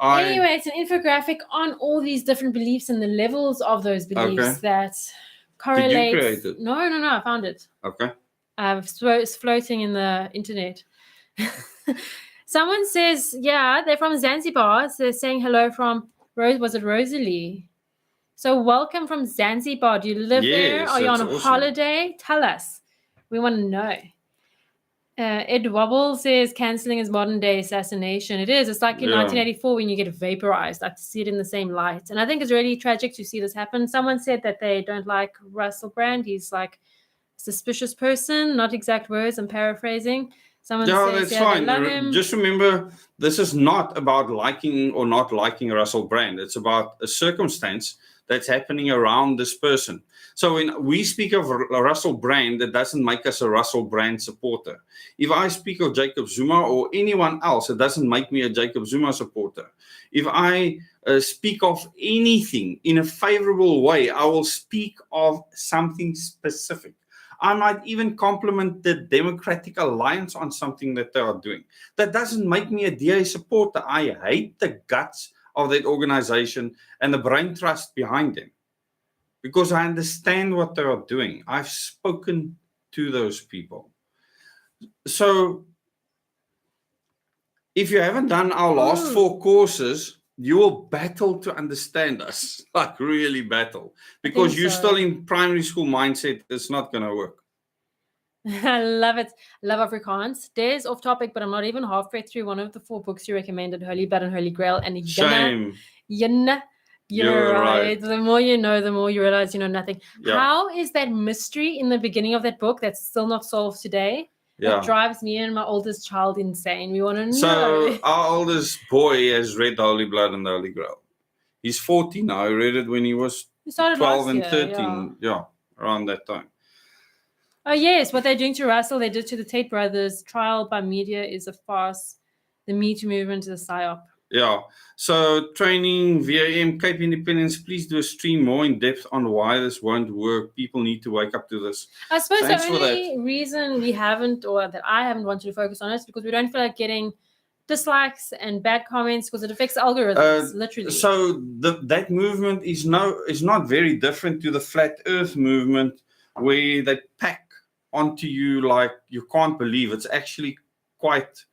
[SPEAKER 2] Anyway, it's an infographic on all these different beliefs and the levels of those beliefs that correlate.
[SPEAKER 1] Did you create it?
[SPEAKER 2] No, I found it.
[SPEAKER 1] Okay.
[SPEAKER 2] It's floating in the internet. Someone says, they're from Zanzibar. So they're saying hello from was it Rosalie? So welcome from Zanzibar. Do you live there? Are you on a holiday? Tell us. We want to know. Ed Wobble says cancelling is modern day assassination. It is. It's like in 1984 when you get vaporized. I like to see it in the same light. And I think it's really tragic to see this happen. Someone said that they don't like Russell Brand. He's like a suspicious person. Not exact words. I'm paraphrasing. Someone says,
[SPEAKER 1] that's fine. Just remember, this is not about liking or not liking Russell Brand. It's about a circumstance that's happening around this person. So when we speak of Russell Brand, that doesn't make us a Russell Brand supporter. If I speak of Jacob Zuma or anyone else, it doesn't make me a Jacob Zuma supporter. If I speak of anything in a favorable way, I will speak of something specific. I might even compliment the Democratic Alliance on something that they are doing. That doesn't make me a DA supporter. I hate the guts of that organization and the brain trust behind them, because I understand what they are doing. I've spoken to those people. So if you haven't done our last 4 courses, you will battle to understand us, like really battle, because you're still in primary school mindset. It's not going to work.
[SPEAKER 2] I love it. Love Afrikaans. Dezz, off topic, but I'm not even halfway through one of the 4 books you recommended, Holy Blood and Holy Grail. And
[SPEAKER 1] Shame.
[SPEAKER 2] Yana You're right. The more you know, the more you realize you know nothing.
[SPEAKER 1] Yeah.
[SPEAKER 2] How is that mystery in the beginning of that book that's still not solved today?
[SPEAKER 1] Yeah.
[SPEAKER 2] That drives me and my oldest child insane. We want to know.
[SPEAKER 1] So our oldest boy has read the Holy Blood and the Holy Grail. He's 14 now. He read it when he was
[SPEAKER 2] You started
[SPEAKER 1] 12
[SPEAKER 2] last
[SPEAKER 1] and
[SPEAKER 2] year,
[SPEAKER 1] 13. Yeah, around that time.
[SPEAKER 2] Oh, yes. What they're doing to Russell, they did to the Tate brothers. Trial by media is a farce. The Me Too movement is a psyop.
[SPEAKER 1] Yeah. So training, VAM, Cape Independence, please do a stream more in depth on why this won't work. People need to wake up to this.
[SPEAKER 2] I suppose
[SPEAKER 1] Thanks
[SPEAKER 2] the
[SPEAKER 1] for
[SPEAKER 2] only reason we haven't, or that I haven't wanted to focus on it, is because we don't feel like getting dislikes and bad comments because it affects algorithms, literally.
[SPEAKER 1] So that movement is not very different to the flat earth movement, where they pack onto you like you can't believe. It's actually quite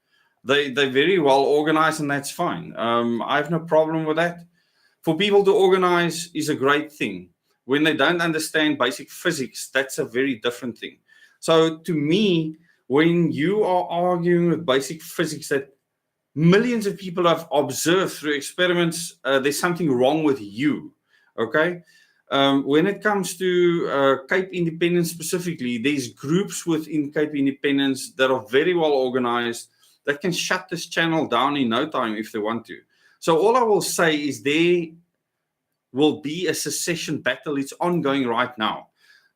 [SPEAKER 1] they're very well organized, and that's fine. I have no problem with that. For people to organize is a great thing. When they don't understand basic physics, that's a very different thing. So to me, when you are arguing with basic physics that millions of people have observed through experiments, there's something wrong with you. Okay. When it comes to Cape Independence specifically, there's groups within Cape Independence that are very well organized that can shut this channel down in no time if they want to. So all I will say is there will be a secession battle. It's ongoing right now.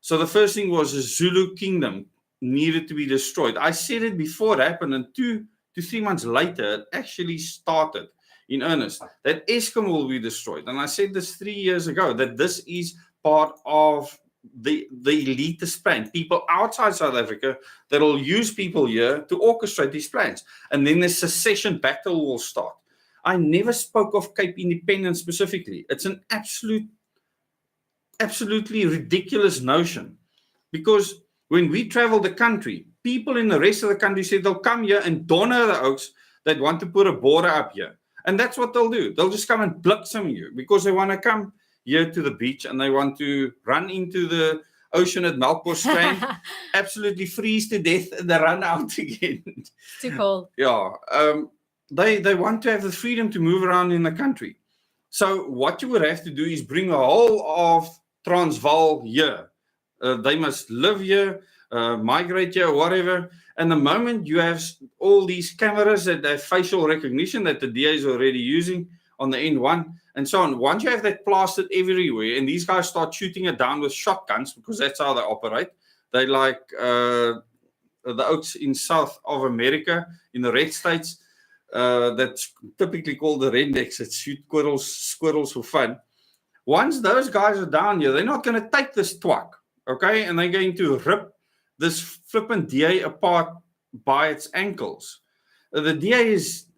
[SPEAKER 1] So the first thing was the Zulu kingdom needed to be destroyed. I said it before it happened, and 2 to 3 months later, it actually started in earnest, that Eskom will be destroyed. And I said this 3 years ago, that this is part of the elitist plan. People outside South Africa that will use people here to orchestrate these plans. And then the secession battle will start. I never spoke of Cape Independence specifically. It's an absolutely ridiculous notion. Because when we travel the country, people in the rest of the country say they'll come here and donor the oaks that want to put a border up here. And that's what they'll do. They'll just come and bliksem you because they want to come here to the beach and they want to run into the ocean at Melkbos Strand, absolutely freeze to death, and they run out again.
[SPEAKER 2] Too cold.
[SPEAKER 1] Yeah. They want to have the freedom to move around in the country. So what you would have to do is bring the whole of Transvaal here. They must live here, migrate here, whatever. And the moment you have all these cameras that have facial recognition that the DA is already using on the N1 and so on, once you have that plastered everywhere and these guys start shooting it down with shotguns, because that's how they operate. They like the oaks in South of America, in the red states, that's typically called the rednecks that shoot squirrels for fun. Once those guys are down here, they're not going to take this twat, okay? And they're going to rip this flippant DA apart by its ankles. The DA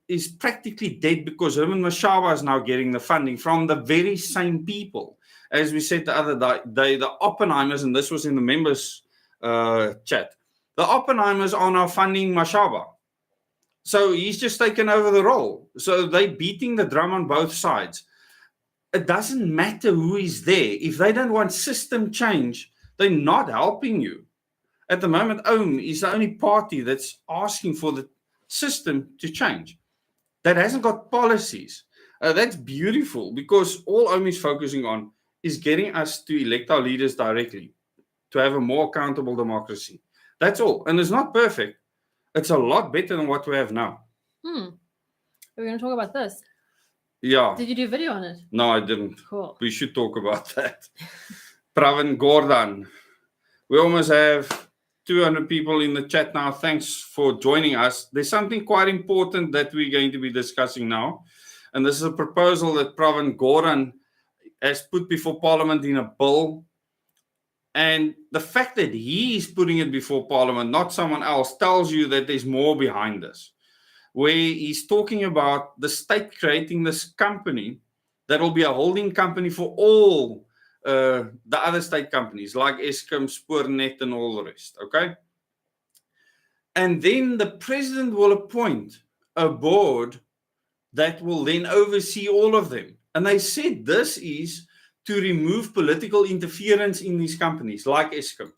[SPEAKER 1] is practically dead because Herman Mashaba is now getting the funding from the very same people. As we said the other day, the Oppenheimers, and this was in the members chat, the Oppenheimers are now funding Mashaba. So he's just taken over the role. So they're beating the drum on both sides. It doesn't matter who is there. If they don't want system change, they're not helping you. At the moment, OM is the only party that's asking for the system to change. That hasn't got policies. That's beautiful, because all OM is focusing on is getting us to elect our leaders directly, to have a more accountable democracy. That's all. And it's not perfect. It's a lot better than what we have now.
[SPEAKER 2] We're going to talk about this.
[SPEAKER 1] Yeah.
[SPEAKER 2] Did you do a video on it?
[SPEAKER 1] No, I didn't.
[SPEAKER 2] Cool.
[SPEAKER 1] We should talk about that. Pravin Gordon. We almost have 200 people in the chat now. Thanks for joining us. There's something quite important that we're going to be discussing now. And this is a proposal that Pravin Gordon has put before Parliament in a bill. And the fact that he is putting it before Parliament, not someone else, tells you that there's more behind this. Where he's talking about the state creating this company that will be a holding company for all the other state companies like Eskom, Spoornet, and all the rest. Okay. And then the president will appoint a board that will then oversee all of them. And they said this is to remove political interference in these companies like Eskom.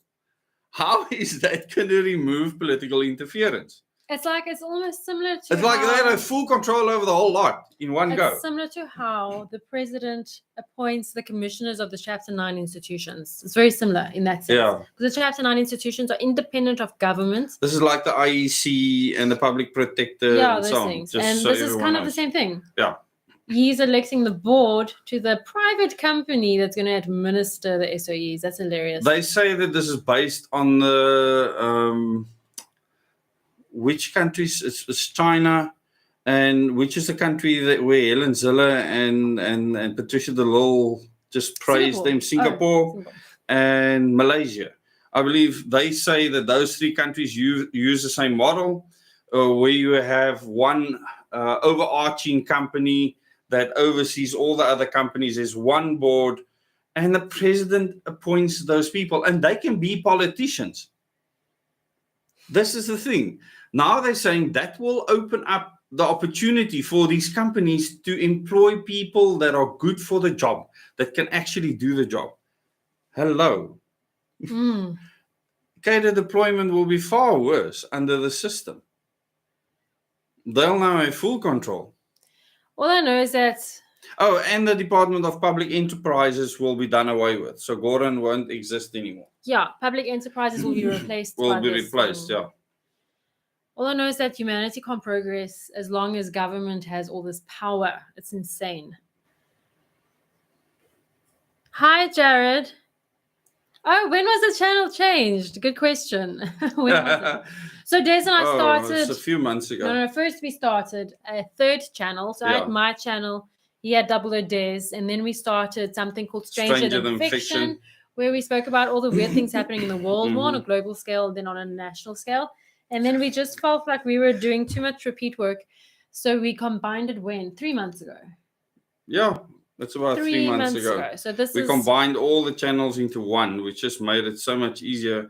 [SPEAKER 1] How is that going to remove political interference?
[SPEAKER 2] It's almost similar to
[SPEAKER 1] It's like they have full control over the whole lot in one go.
[SPEAKER 2] It's similar to how the president appoints the commissioners of the Chapter 9 institutions. It's very similar in that sense.
[SPEAKER 1] Yeah.
[SPEAKER 2] Because the Chapter 9 institutions are independent of government.
[SPEAKER 1] This is like the IEC and the public protector and
[SPEAKER 2] those
[SPEAKER 1] so on.
[SPEAKER 2] things.
[SPEAKER 1] Just
[SPEAKER 2] And
[SPEAKER 1] so
[SPEAKER 2] this is
[SPEAKER 1] everyone
[SPEAKER 2] kind of
[SPEAKER 1] knows.
[SPEAKER 2] the same thing.
[SPEAKER 1] Yeah.
[SPEAKER 2] He's electing the board to the private company that's going to administer the SOEs. That's hilarious.
[SPEAKER 1] They say that this is based on the which countries? It's China, and which is the country that where Helen Zille and Patricia de Lille just praised them? Singapore and Malaysia. I believe they say that those three countries use the same model, where you have one overarching company that oversees all the other companies. There's one board, and the president appoints those people, and they can be politicians. This is the thing. Now they're saying that will open up the opportunity for these companies to employ people that are good for the job, that can actually do the job. Hello. Cadre deployment will be far worse under the system. They'll now have full control.
[SPEAKER 2] All I know is that...
[SPEAKER 1] Oh, and the Department of Public Enterprises will be done away with. So Gordon won't exist anymore.
[SPEAKER 2] Yeah, public enterprises will be replaced.
[SPEAKER 1] Will be replaced, yeah.
[SPEAKER 2] All I know is that humanity can't progress as long as government has all this power. It's insane. Hi, Jared. Oh, when was the channel changed? Good question. When was it? So Dezz and I started...
[SPEAKER 1] It's a few months ago.
[SPEAKER 2] No, first we started a third channel. So I had my channel, he had Double O Dezz, and then we started something called Stranger Than Fiction, where we spoke about all the weird things happening in the world, more on a global scale than on a national scale. And then we just felt like we were doing too much repeat work. So we combined it 3 months ago.
[SPEAKER 1] Yeah, that's about 3 months ago.
[SPEAKER 2] So
[SPEAKER 1] we combined all the channels into one, which just made it so much easier.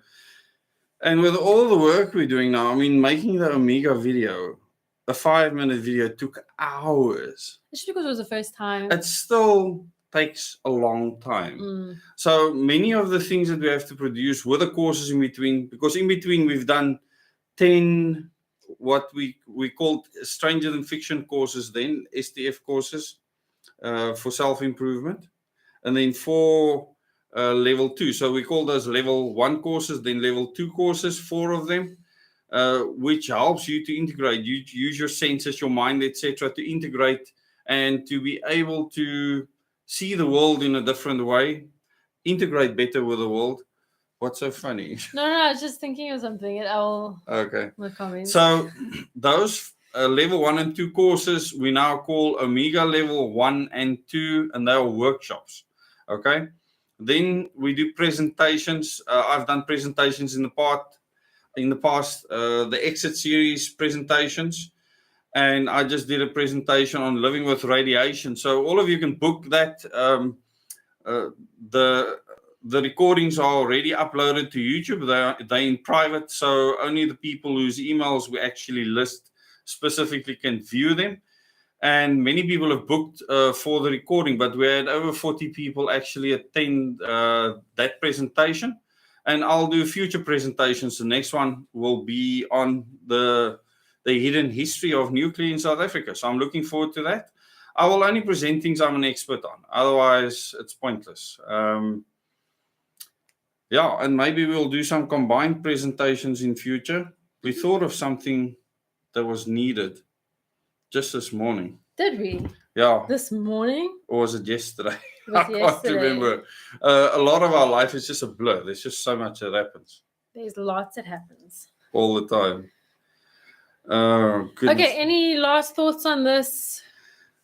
[SPEAKER 1] And with all the work we're doing now, I mean, making the Omega video, a 5-minute video took hours.
[SPEAKER 2] It's because it was the first time.
[SPEAKER 1] It still takes a long time. So many of the things that we have to produce with the courses in between, because in between we've done 10 what we called Stranger Than Fiction courses, then STF courses for self-improvement, and then 4 level 2. So we call those level 1 courses, then level 2 courses, 4 of them, which helps you to integrate. You use your senses, your mind, etc., to integrate and to be able to see the world in a different way, integrate better with the world. What's so funny?
[SPEAKER 2] No, I was just thinking of something.
[SPEAKER 1] Okay.
[SPEAKER 2] My comments.
[SPEAKER 1] So those level 1 and 2 courses we now call Omega level 1 and 2, and they are workshops. Okay. Then we do presentations. I've done presentations in the past, the Exit series presentations, and I just did a presentation on living with radiation. So all of you can book that. The recordings are already uploaded to YouTube. They're in private, so only the people whose emails we actually list specifically can view them. And many people have booked for the recording, but we had over 40 people actually attend that presentation. And I'll do future presentations. The next one will be on the hidden history of nuclear in South Africa. So I'm looking forward to that. I will only present things I'm an expert on. Otherwise, it's pointless. Yeah, and maybe we'll do some combined presentations in future. We thought of something that was needed just this morning.
[SPEAKER 2] Did we?
[SPEAKER 1] Yeah.
[SPEAKER 2] This morning?
[SPEAKER 1] Or was it yesterday?
[SPEAKER 2] It was yesterday.
[SPEAKER 1] Can't remember. A lot of our life is just a blur. There's just so much that happens.
[SPEAKER 2] There's lots that happens.
[SPEAKER 1] All the time.
[SPEAKER 2] Okay, any last thoughts on this?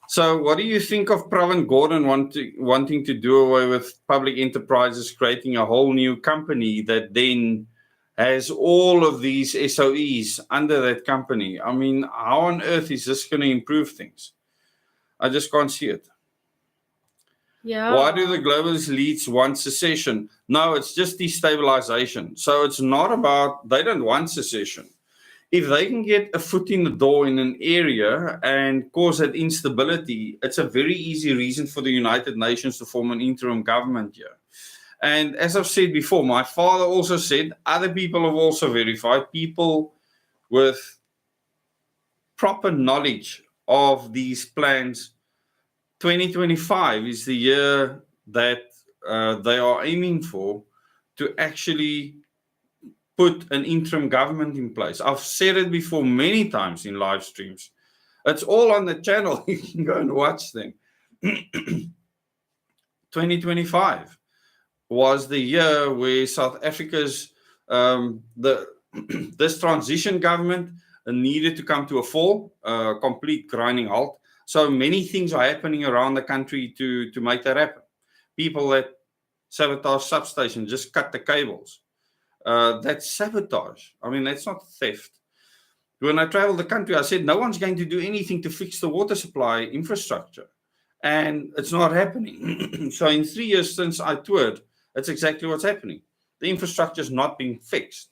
[SPEAKER 1] So what do you think of Pravin Gordon wanting to do away with public enterprises, creating a whole new company that then has all of these SOEs under that company? I mean, how on earth is this going to improve things? I just can't see it.
[SPEAKER 2] Yeah.
[SPEAKER 1] Why do the globalist elites want secession? No, it's just destabilization. So it's not about, they don't want secession. If they can get a foot in the door in an area and cause that instability, it's a very easy reason for the United Nations to form an interim government here. And as I've said before, my father also said, other people have also verified, people with proper knowledge of these plans, 2025 is the year that they are aiming for to actually put an interim government in place. I've said it before many times in live streams. It's all on the channel. You can go and watch them. 2025 was the year where South Africa's this transition government needed to come to a complete grinding halt. So many things are happening around the country to make that happen. People that sabotage substations, just cut the cables. That's sabotage. I mean, that's not theft. When I traveled the country, I said, no one's going to do anything to fix the water supply infrastructure. And it's not happening. So in 3 years since I toured, that's exactly what's happening. The infrastructure is not being fixed.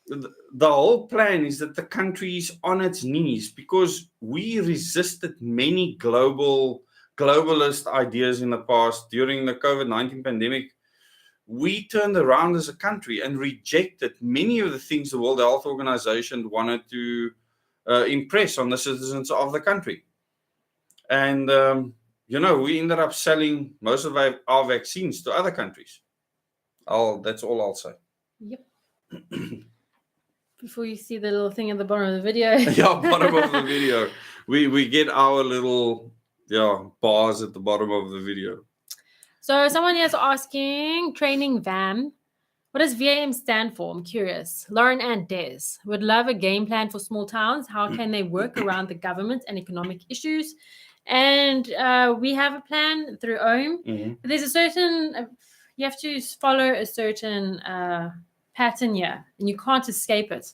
[SPEAKER 1] The whole plan is that the country is on its knees because we resisted many globalist ideas in the past. During the COVID-19 pandemic, we turned around as a country and rejected many of the things the World Health Organization wanted to impress on the citizens of the country. And, we ended up selling most of our vaccines to other countries. That's all I'll say.
[SPEAKER 2] Yep. Before you see the little thing at the bottom of the video.
[SPEAKER 1] Yeah, bottom of the video. We get our little bars at the bottom of the video.
[SPEAKER 2] So someone here is asking, training VAM. What does VAM stand for? I'm curious. Lauren and Dezz would love a game plan for small towns. How can they work around the government and economic issues? And we have a plan through OHM.
[SPEAKER 1] Mm-hmm.
[SPEAKER 2] There's a certain, you have to follow a certain pattern here, and you can't escape it.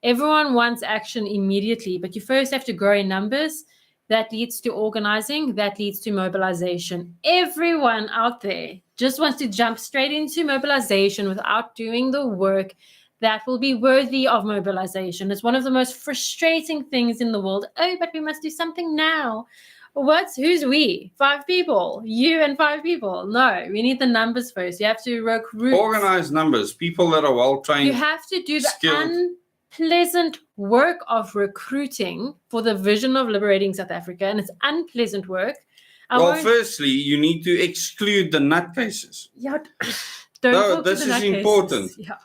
[SPEAKER 2] Everyone wants action immediately, but you first have to grow in numbers. That leads to organizing. That leads to mobilization. Everyone out there just wants to jump straight into mobilization without doing the work that will be worthy of mobilization. It's one of the most frustrating things in the world. Oh, but we must do something now. Who's we? 5 people. You and 5 people. No, we need the numbers first. You have to recruit.
[SPEAKER 1] Organize numbers. People that are well trained.
[SPEAKER 2] You have to do the unpleasant work of recruiting for the vision of liberating South Africa. And it's unpleasant work.
[SPEAKER 1] Firstly, you need to exclude the nutcases.
[SPEAKER 2] Yeah.
[SPEAKER 1] This is important.
[SPEAKER 2] Yeah.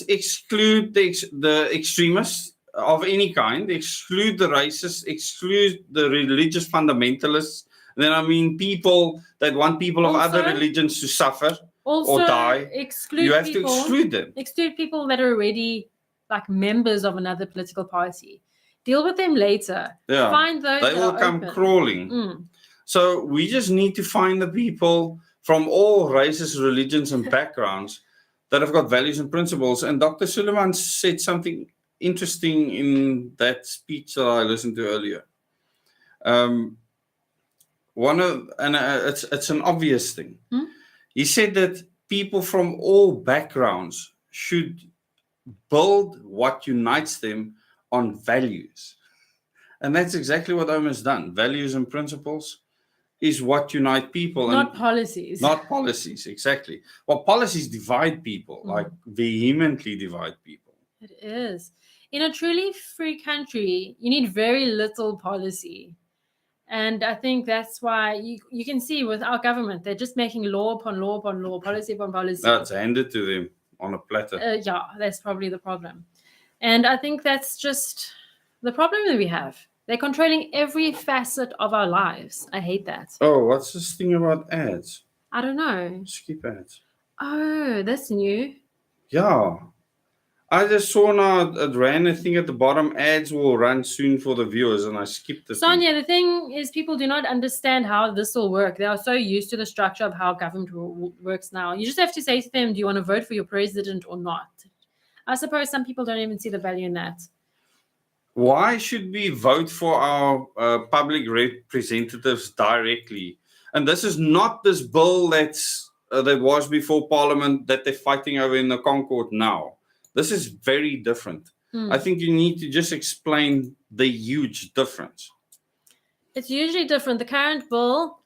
[SPEAKER 1] Exclude the extremists of any kind, exclude the racists, exclude the religious fundamentalists. Then I mean people that want people of other religions to suffer or die.
[SPEAKER 2] You
[SPEAKER 1] have to exclude them.
[SPEAKER 2] Exclude people that are already like members of another political party. Deal with them later.
[SPEAKER 1] Yeah.
[SPEAKER 2] Find those
[SPEAKER 1] they will come crawling. So we just need to find the people from all races, religions, and backgrounds that have got values and principles. And Dr. Suleiman said something interesting in that speech that I listened to earlier. It's an obvious thing. He said that people from all backgrounds should build what unites them on values. And that's exactly what OHM has done. Values and principles is what unite people.
[SPEAKER 2] Not policies.
[SPEAKER 1] Not policies, exactly. Well, policies divide people, like vehemently divide people.
[SPEAKER 2] It is. In a truly free country, you need very little policy. And I think that's why you can see with our government, they're just making law upon law upon law, policy upon policy.
[SPEAKER 1] That's handed to them on a platter.
[SPEAKER 2] Yeah, that's probably the problem. And I think that's just the problem that we have. They're controlling every facet of our lives. I hate that.
[SPEAKER 1] Oh, what's this thing about ads?
[SPEAKER 2] I don't know.
[SPEAKER 1] Skip ads.
[SPEAKER 2] Oh, that's new.
[SPEAKER 1] Yeah. I just saw now it ran a thing at the bottom. Ads will run soon for the viewers, and I skipped it.
[SPEAKER 2] Sonia, the thing is, people do not understand how this will work. They are so used to the structure of how government works now. You just have to say to them, do you want to vote for your president or not? I suppose some people don't even see the value in that.
[SPEAKER 1] Why should we vote for our public representatives directly? And this is not this bill that was before Parliament that they're fighting over in the Concord now. This is very different. I think you need to just explain the huge difference.
[SPEAKER 2] It's usually different. The current bill,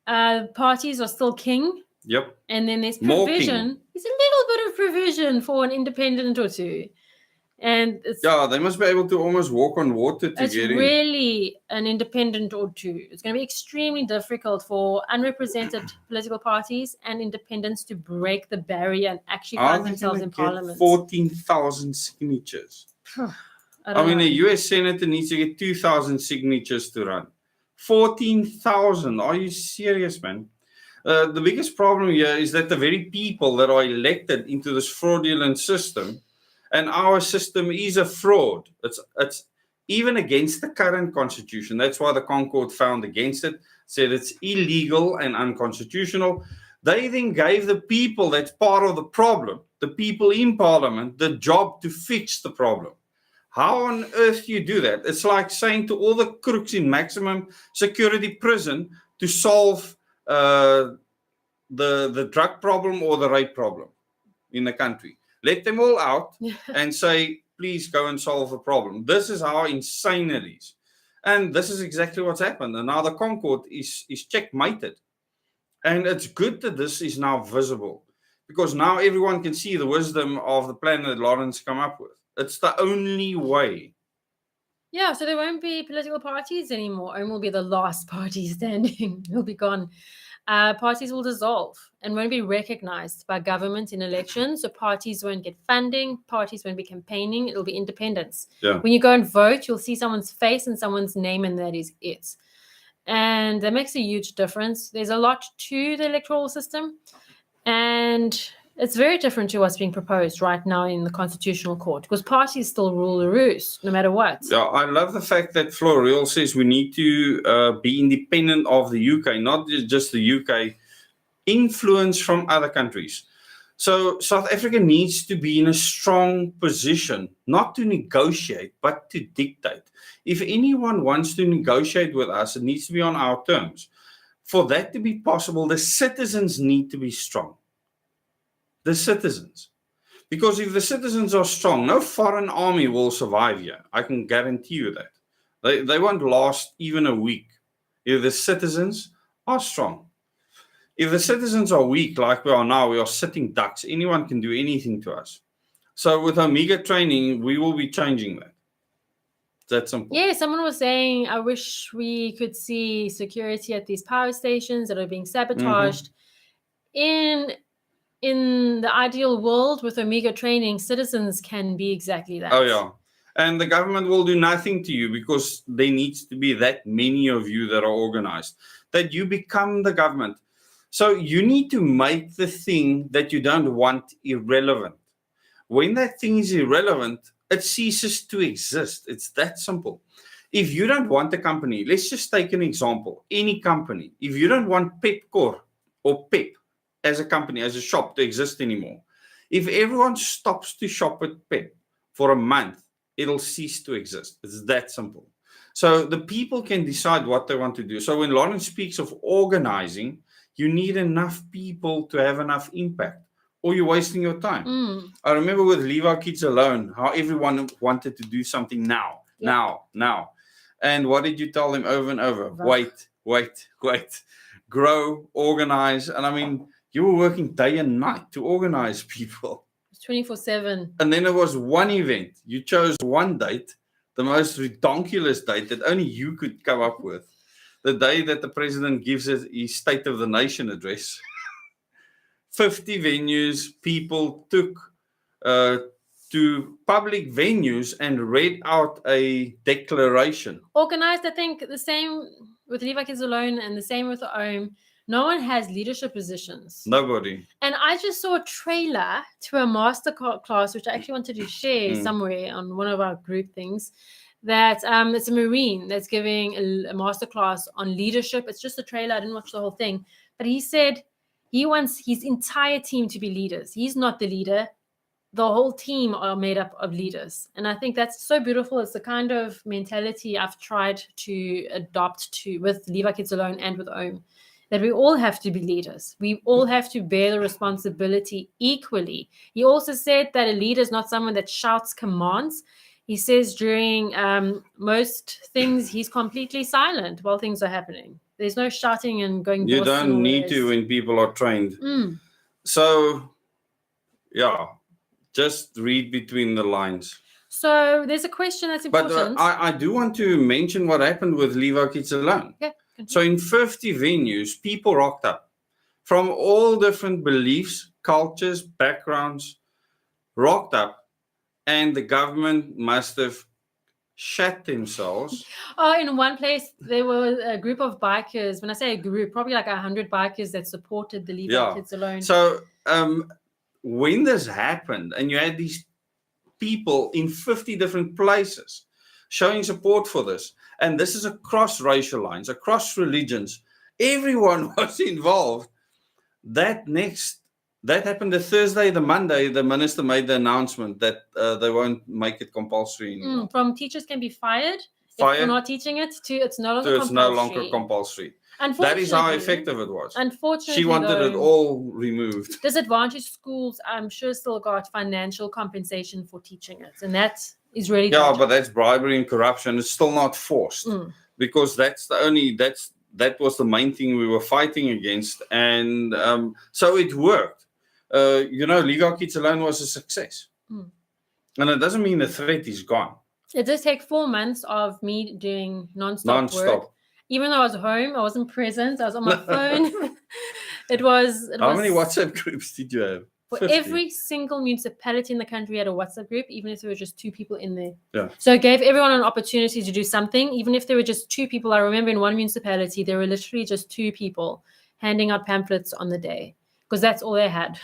[SPEAKER 2] parties are still king.
[SPEAKER 1] Yep.
[SPEAKER 2] And then there's provision. There's a little bit of provision for an independent or two. And it's
[SPEAKER 1] they must be able to almost walk on water to
[SPEAKER 2] it's
[SPEAKER 1] get in.
[SPEAKER 2] really an independent or two. It's going to be extremely difficult for unrepresented political parties and independents to break the barrier and actually
[SPEAKER 1] Are
[SPEAKER 2] find
[SPEAKER 1] they
[SPEAKER 2] themselves
[SPEAKER 1] gonna
[SPEAKER 2] in
[SPEAKER 1] get
[SPEAKER 2] parliament.
[SPEAKER 1] 14,000 signatures?
[SPEAKER 2] I
[SPEAKER 1] mean,
[SPEAKER 2] know.
[SPEAKER 1] a US senator needs to get 2,000 signatures to run. 14,000. Are you serious, man? The biggest problem here is that the very people that are elected into this fraudulent system, and our system is a fraud. It's even against the current constitution. That's why the Concord found against it, said it's illegal and unconstitutional. They then gave the people that's part of the problem, the people in parliament, the job to fix the problem. How on earth do you do that? It's like saying to all the crooks in maximum security prison to solve the drug problem or the rape problem in the country. Let them all out and say, please go and solve the problem. This is how insane it is. And this is exactly what's happened. And now the Concord is checkmated. And it's good that this is now visible, because now everyone can see the wisdom of the plan that Lawrence come up with. It's the only way.
[SPEAKER 2] Yeah, so there won't be political parties anymore. OM will be the last party standing. It'll be gone. Parties will dissolve and won't be recognized by government in elections. So parties won't get funding. Parties won't be campaigning. It'll be independence.
[SPEAKER 1] Yeah.
[SPEAKER 2] When you go and vote, you'll see someone's face and someone's name, and that is it. And that makes a huge difference. There's a lot to the electoral system, and it's very different to what's being proposed right now in the Constitutional Court, because parties still rule the roost no matter what.
[SPEAKER 1] Yeah, I love the fact that Florial says we need to be independent of the UK, not just the UK, influence from other countries. So South Africa needs to be in a strong position, not to negotiate, but to dictate. If anyone wants to negotiate with us, it needs to be on our terms. For that to be possible, the citizens need to be strong. The citizens. Because if the citizens are strong, no foreign army will survive here. I can guarantee you that. They won't last even a week if the citizens are strong. If the citizens are weak, like we are now, we are sitting ducks. Anyone can do anything to us. So with Omega training, we will be changing that. It's that simple.
[SPEAKER 2] Yeah, someone was saying, I wish we could see security at these power stations that are being sabotaged. In the ideal world, with Omega training, citizens can be exactly that.
[SPEAKER 1] Oh, yeah. And the government will do nothing to you, because there needs to be that many of you that are organized, that you become the government. So you need to make the thing that you don't want irrelevant. When that thing is irrelevant, it ceases to exist. It's that simple. If you don't want a company, let's just take an example. Any company, if you don't want Pepkor or Pep as a company, as a shop to exist anymore, if everyone stops to shop at Pep for a month, it'll cease to exist. It's that simple. So the people can decide what they want to do. So when Lawrence speaks of organizing, you need enough people to have enough impact, or you're wasting your time. I remember with Leave Our Kids Alone, how everyone wanted to do something now. And what did you tell them over and over? Wait. Grow, organize. And I mean, you were working day and night to organize people.
[SPEAKER 2] It's 24/7.
[SPEAKER 1] And then there was one event. You chose one date, the most ridiculous date that only you could come up with. The day that the president gives his State of the Nation address. 50 venues, people took to public venues and read out a declaration.
[SPEAKER 2] Organized, I think the same with Leave Our Kids Alone and the same with OM. No one has leadership positions.
[SPEAKER 1] Nobody.
[SPEAKER 2] And I just saw a trailer to a master class, which I actually wanted to share somewhere on one of our group things. That it's a Marine that's giving a masterclass on leadership. It's just a trailer. I didn't watch the whole thing. But he said he wants his entire team to be leaders. He's not the leader. The whole team are made up of leaders. And I think that's so beautiful. It's the kind of mentality I've tried to adopt with Leave Our Kids Alone and with OM, that we all have to be leaders. We all have to bear the responsibility equally. He also said that a leader is not someone that shouts commands. He says during most things, he's completely silent while things are happening. There's no shouting and going.
[SPEAKER 1] You don't need to when people are trained. So, yeah, just read between the lines.
[SPEAKER 2] So there's a question that's
[SPEAKER 1] But
[SPEAKER 2] important.
[SPEAKER 1] I do want to mention what happened with Leave Our Kids Alone.
[SPEAKER 2] Yeah.
[SPEAKER 1] So in 50 venues, people rocked up from all different beliefs, cultures, backgrounds, rocked up, and the government must have shat themselves.
[SPEAKER 2] Oh, in one place there was a group of bikers. When I say a group, probably like 100 bikers that supported the Leave Our Kids Alone.
[SPEAKER 1] So when this happened, and you had these people in 50 different places showing support for this, and this is across racial lines, across religions, everyone was involved. That happened the Thursday. The Monday, the minister made the announcement that they won't make it compulsory anymore.
[SPEAKER 2] From teachers can be fired if you're not teaching it to it's no longer compulsory.
[SPEAKER 1] No longer compulsory. That is how effective it was.
[SPEAKER 2] Unfortunately,
[SPEAKER 1] she wanted it all removed.
[SPEAKER 2] Disadvantaged schools, I'm sure, still got financial compensation for teaching it, and that is really
[SPEAKER 1] but that's bribery and corruption. It's still not forced because that was the main thing we were fighting against, and so it worked. Leave Our Kids Alone was a success, and it doesn't mean the threat is gone.
[SPEAKER 2] It did take 4 months of me doing non-stop work. Even though I was home, I wasn't present. I was on my phone. It was.
[SPEAKER 1] How many WhatsApp groups did you have?
[SPEAKER 2] For 50. Every single municipality in the country had a WhatsApp group, even if there were just 2 people in there.
[SPEAKER 1] Yeah.
[SPEAKER 2] So it gave everyone an opportunity to do something, even if there were just 2 people. I remember in one municipality, there were literally just 2 people handing out pamphlets on the day because that's all they had.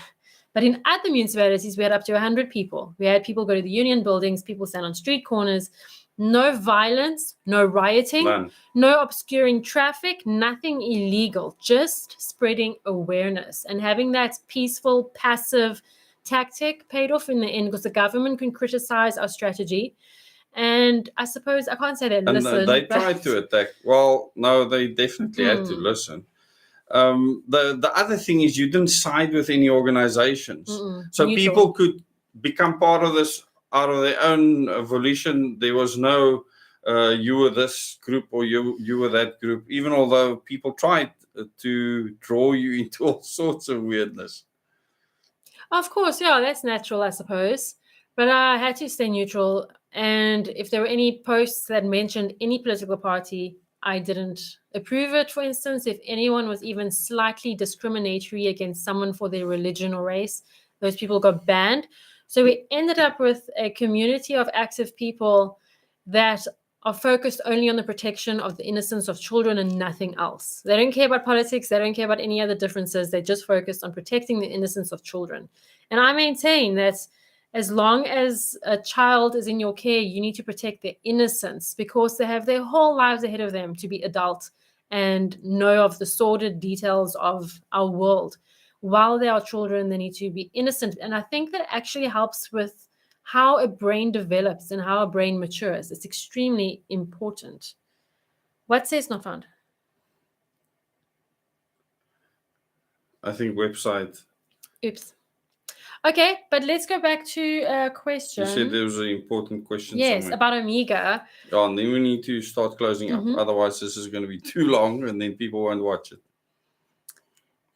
[SPEAKER 2] But in other municipalities, we had up to 100 people. We had people go to the union buildings, people stand on street corners. No violence, no rioting, no obscuring traffic, nothing illegal, just spreading awareness. And having that peaceful, passive tactic paid off in the end because the government can criticize our strategy. And I suppose, I can't say they listened.
[SPEAKER 1] And they tried to attack. Well, no, they definitely had to listen. The other thing is you didn't side with any organizations. So neutral. People could become part of this out of their own volition. There was no you were this group or you were that group, even although people tried to draw you into all sorts of weirdness.
[SPEAKER 2] Of course, yeah, that's natural, I suppose. But I had to stay neutral. And if there were any posts that mentioned any political party, I didn't approve it. For instance, if anyone was even slightly discriminatory against someone for their religion or race, those people got banned. So we ended up with a community of active people that are focused only on the protection of the innocence of children and nothing else. They don't care about politics. They don't care about any other differences. They just focus on protecting the innocence of children. And I maintain that as long as a child is in your care, you need to protect their innocence because they have their whole lives ahead of them to be adult and know of the sordid details of our world. While they are children, they need to be innocent. And I think that actually helps with how a brain develops and how a brain matures. It's extremely important. What says not found?
[SPEAKER 1] I think website.
[SPEAKER 2] Oops. Okay, but let's go back to a question.
[SPEAKER 1] You said there was an important question.
[SPEAKER 2] Yes, somewhere. About Omega.
[SPEAKER 1] Yeah, and then we need to start closing up. Otherwise, this is going to be too long and then people won't watch it.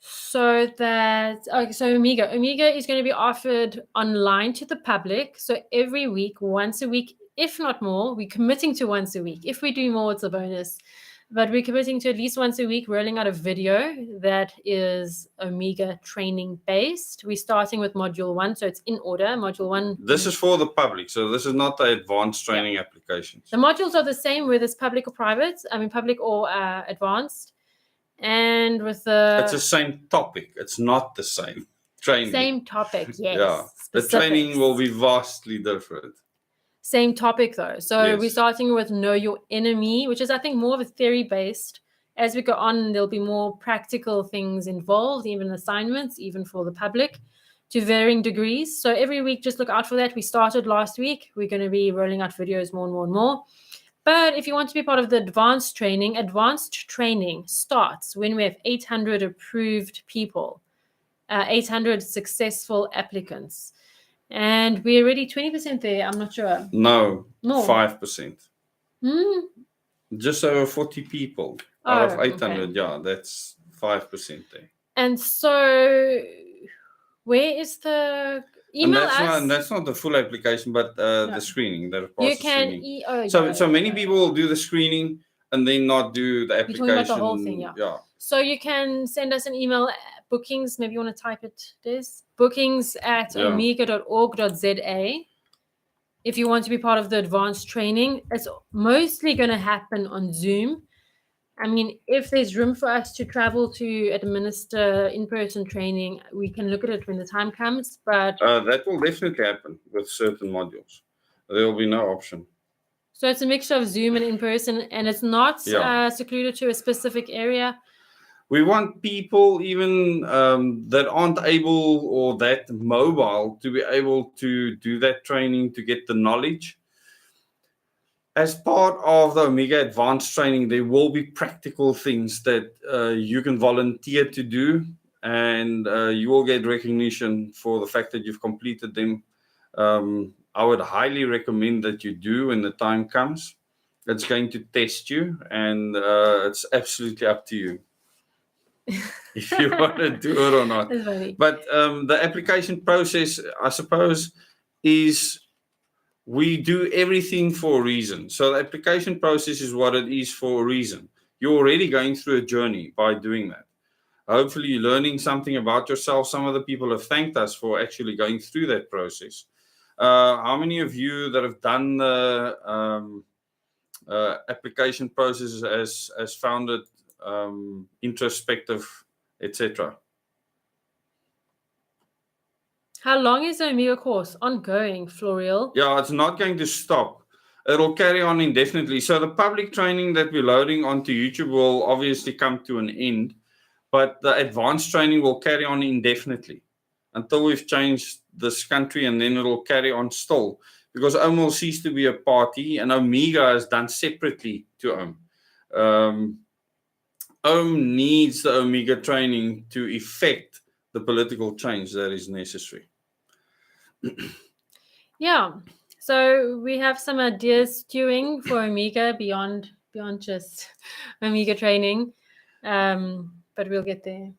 [SPEAKER 2] So Omega is going to be offered online to the public. So every week, once a week, if not more, we're committing to once a week. If we do more, it's a bonus. But we're committing to at least once a week rolling out a video that is Omega training based. We're starting with module 1, so it's in order. Module 1.
[SPEAKER 1] This is for the public, so this is not the advanced training applications.
[SPEAKER 2] The modules are the same, whether it's public or private. Public or advanced. And with the...
[SPEAKER 1] It's the same topic. It's not the same training.
[SPEAKER 2] Same topic, yes.
[SPEAKER 1] Yeah. The training will be vastly different.
[SPEAKER 2] Same topic, though. So We're starting with Know Your Enemy, which is, I think, more of a theory-based. As we go on, there'll be more practical things involved, even assignments, even for the public, to varying degrees. So every week, just look out for that. We started last week. We're going to be rolling out videos more and more and more. But if you want to be part of the advanced training starts when we have 800 approved people, 800 successful applicants. And we're already 20% there. I'm not sure.
[SPEAKER 1] No, 5%. Just over 40 people out of 800. Okay. Yeah, that's 5% there.
[SPEAKER 2] And so where is the
[SPEAKER 1] And
[SPEAKER 2] Email us.
[SPEAKER 1] that's not the full application, but the screening. The
[SPEAKER 2] You
[SPEAKER 1] process
[SPEAKER 2] can.
[SPEAKER 1] screening. So many people will do the screening and then not do the application.
[SPEAKER 2] You're talking about the whole thing, yeah. So you can send us an email, bookings, maybe you want to type it, Dezz, bookings@omega.org.za. If you want to be part of the advanced training. It's mostly going to happen on Zoom. I mean, if there's room for us to travel to administer in-person training, we can look at it when the time comes. But
[SPEAKER 1] that will definitely happen with certain modules. There will be no option.
[SPEAKER 2] So it's a mixture of Zoom and in-person, and it's not secluded to a specific area.
[SPEAKER 1] We want people even that aren't able or that mobile to be able to do that training, to get the knowledge. As part of the Omega Advanced training, there will be practical things that you can volunteer to do, and you will get recognition for the fact that you've completed them. I would highly recommend that you do when the time comes. It's going to test you, and it's absolutely up to you if you want to do it or not. But the application process, I suppose, is we do everything for a reason. So the application process is what it is for a reason. You're already going through a journey by doing that. Hopefully you're learning something about yourself. Some of the people have thanked us for actually going through that process. How many of you that have done the application process has found it introspective, etc.?
[SPEAKER 2] How long is the Omega course? Ongoing, Florial?
[SPEAKER 1] Yeah, it's not going to stop. It'll carry on indefinitely. So the public training that we're loading onto YouTube will obviously come to an end, but the advanced training will carry on indefinitely until we've changed this country, and then it'll carry on still, because OM will cease to be a party, and Omega is done separately to OM. OM needs the Omega training to effect the political change that is necessary.
[SPEAKER 2] Yeah, so we have some ideas stewing for Omega beyond just Omega training, but we'll get there.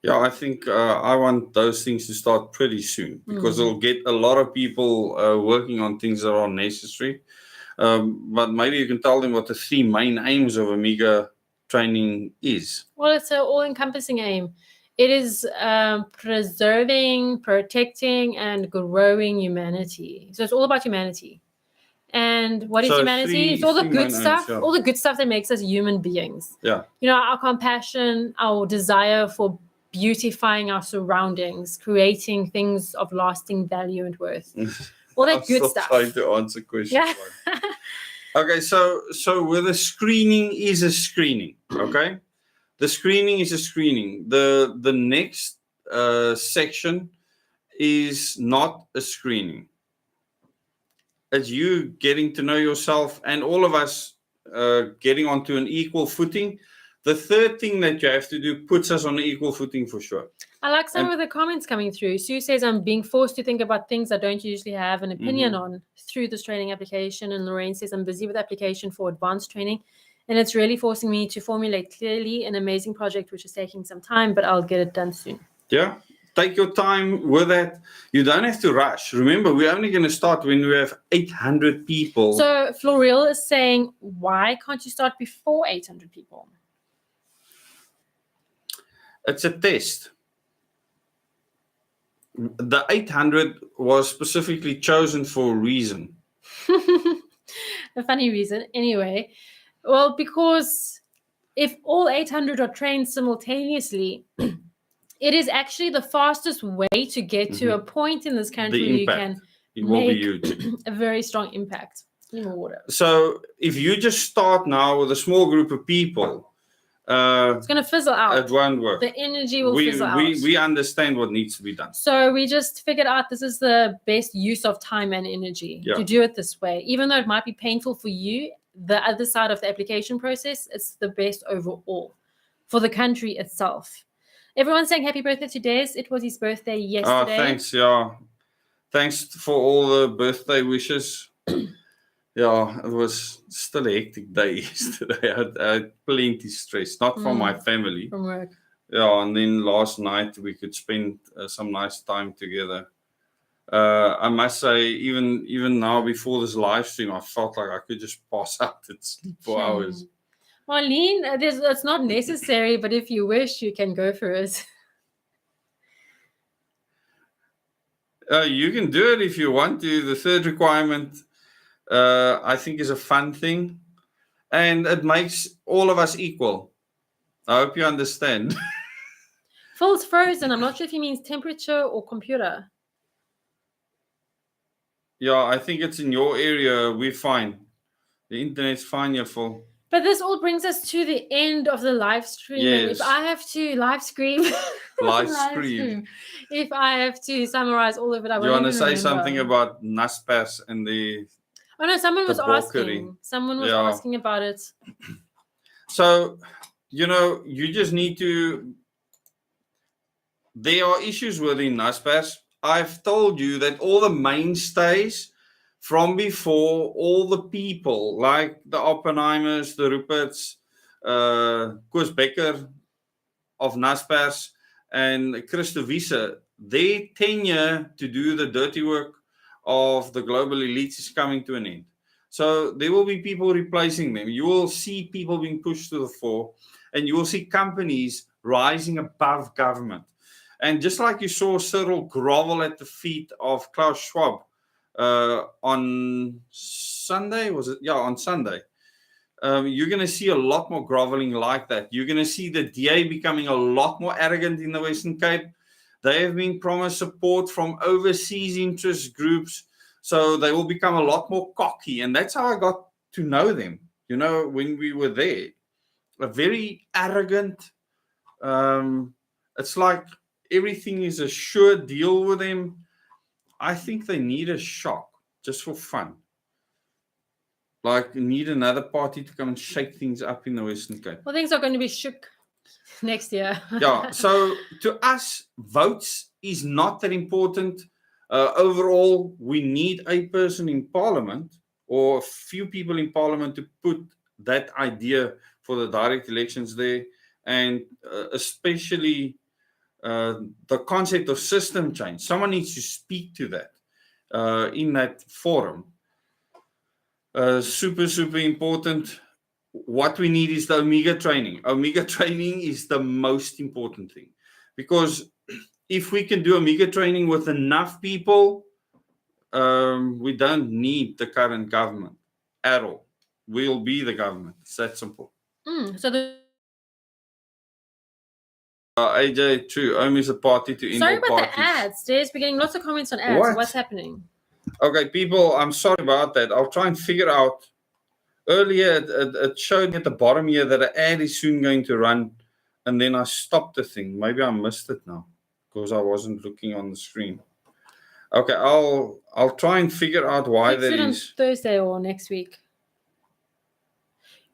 [SPEAKER 1] Yeah, I think I want those things to start pretty soon, because it'll get a lot of people working on things that are necessary. But maybe you can tell them what the 3 main aims of Omega training is.
[SPEAKER 2] Well, it's an all-encompassing aim. It is preserving, protecting, and growing humanity. So it's all about humanity. And what is humanity? It's all the good stuff, all the good stuff that makes us human beings.
[SPEAKER 1] Yeah.
[SPEAKER 2] You know, our compassion, our desire for beautifying our surroundings, creating things of lasting value and worth. All that good stuff.
[SPEAKER 1] I'm trying to answer questions.
[SPEAKER 2] Yeah.
[SPEAKER 1] Okay, so with a screening is a screening, okay? The screening is a screening. The next section is not a screening. It's you getting to know yourself, and all of us getting onto an equal footing. The third thing that you have to do puts us on an equal footing for sure.
[SPEAKER 2] I like some of the comments coming through. Sue says, I'm being forced to think about things I don't usually have an opinion on through this training application. And Lorraine says, I'm busy with application for advanced training, and it's really forcing me to formulate clearly an amazing project, which is taking some time, but I'll get it done soon.
[SPEAKER 1] Yeah, take your time with that. You don't have to rush. Remember, we're only going to start when we have 800 people.
[SPEAKER 2] So Florial is saying, why can't you start before 800 people?
[SPEAKER 1] It's a test. The 800 was specifically chosen for a reason.
[SPEAKER 2] A funny reason. Anyway, well, because if all 800 are trained simultaneously, it is actually the fastest way to get to a point in this country where you can make a very strong impact. Need more water.
[SPEAKER 1] So if you just start now with a small group of people,
[SPEAKER 2] it's going to fizzle out.
[SPEAKER 1] It won't work.
[SPEAKER 2] The energy will fizzle out.
[SPEAKER 1] We understand what needs to be done.
[SPEAKER 2] So we just figured out this is the best use of time and energy to do it this way. Even though it might be painful for you, the other side of the application process, it's the best overall for the country itself. Everyone's saying happy birthday to Dezz. It was his birthday yesterday.
[SPEAKER 1] Oh, thanks. Yeah. Thanks for all the birthday wishes. Yeah, it was still a hectic day yesterday. I had plenty stress, not from my family.
[SPEAKER 2] From work.
[SPEAKER 1] Yeah, and then last night we could spend some nice time together. I must say, even now before this live stream, I felt like I could just pass out and sleep for hours.
[SPEAKER 2] Marlene, it's not necessary, but if you wish, you can go for it.
[SPEAKER 1] You can do it if you want to. The third requirement, I think, is a fun thing, and it makes all of us equal. I hope you understand.
[SPEAKER 2] Phil's frozen. I'm not sure if he means temperature or computer.
[SPEAKER 1] Yeah, I think it's in your area. We're fine. The internet's fine, you're full.
[SPEAKER 2] But this all brings us to the end of the live stream.
[SPEAKER 1] Yes.
[SPEAKER 2] And if I have to live scream, if I have to summarize all of it, I won't
[SPEAKER 1] You want to
[SPEAKER 2] even
[SPEAKER 1] say
[SPEAKER 2] remember.
[SPEAKER 1] something about Naspers and the...
[SPEAKER 2] Oh no, someone was
[SPEAKER 1] debauchery.
[SPEAKER 2] asking. Someone was asking about it.
[SPEAKER 1] So, you just need to... There are issues within Naspers. I've told you that all the mainstays from before, all the people like the Oppenheimers, the Ruperts, Koos Becker of Naspers, and Christo Wiese, their tenure to do the dirty work of the global elites is coming to an end. So there will be people replacing them. You will see people being pushed to the fore, and you will see companies rising above government. And just like you saw Cyril grovel at the feet of Klaus Schwab on Sunday, was it? Yeah, on Sunday. You're going to see a lot more groveling like that. You're going to see the DA becoming a lot more arrogant in the Western Cape. They have been promised support from overseas interest groups, so they will become a lot more cocky. And that's how I got to know them, when we were there. A very arrogant, it's like everything is a sure deal with them. I think they need a shock just for fun. Like, need another party to come and shake things up in the Western Cape.
[SPEAKER 2] Well, things are going to be shook next year.
[SPEAKER 1] Yeah, so to us, votes is not that important. Overall, we need a person in Parliament or a few people in Parliament to put that idea for the direct elections there, and especially the concept of system change. Someone needs to speak to that in that forum. Super, super important. What we need is the Omega training. Omega training is the most important thing, because if we can do Omega training with enough people, we don't need the current government at all. We'll be the government. It's that simple.
[SPEAKER 2] So the
[SPEAKER 1] AJ, true. Om is a party to end all
[SPEAKER 2] sorry about
[SPEAKER 1] parties.
[SPEAKER 2] the ads. There's been getting lots of comments on ads.
[SPEAKER 1] What?
[SPEAKER 2] What's happening?
[SPEAKER 1] Okay, people, I'm sorry about that. I'll try and figure out. Earlier, it showed me at the bottom here that an ad is soon going to run, and then I stopped the thing. Maybe I missed it now because I wasn't looking on the screen. Okay, I'll try and figure out why that
[SPEAKER 2] on
[SPEAKER 1] is.
[SPEAKER 2] Thursday or next week.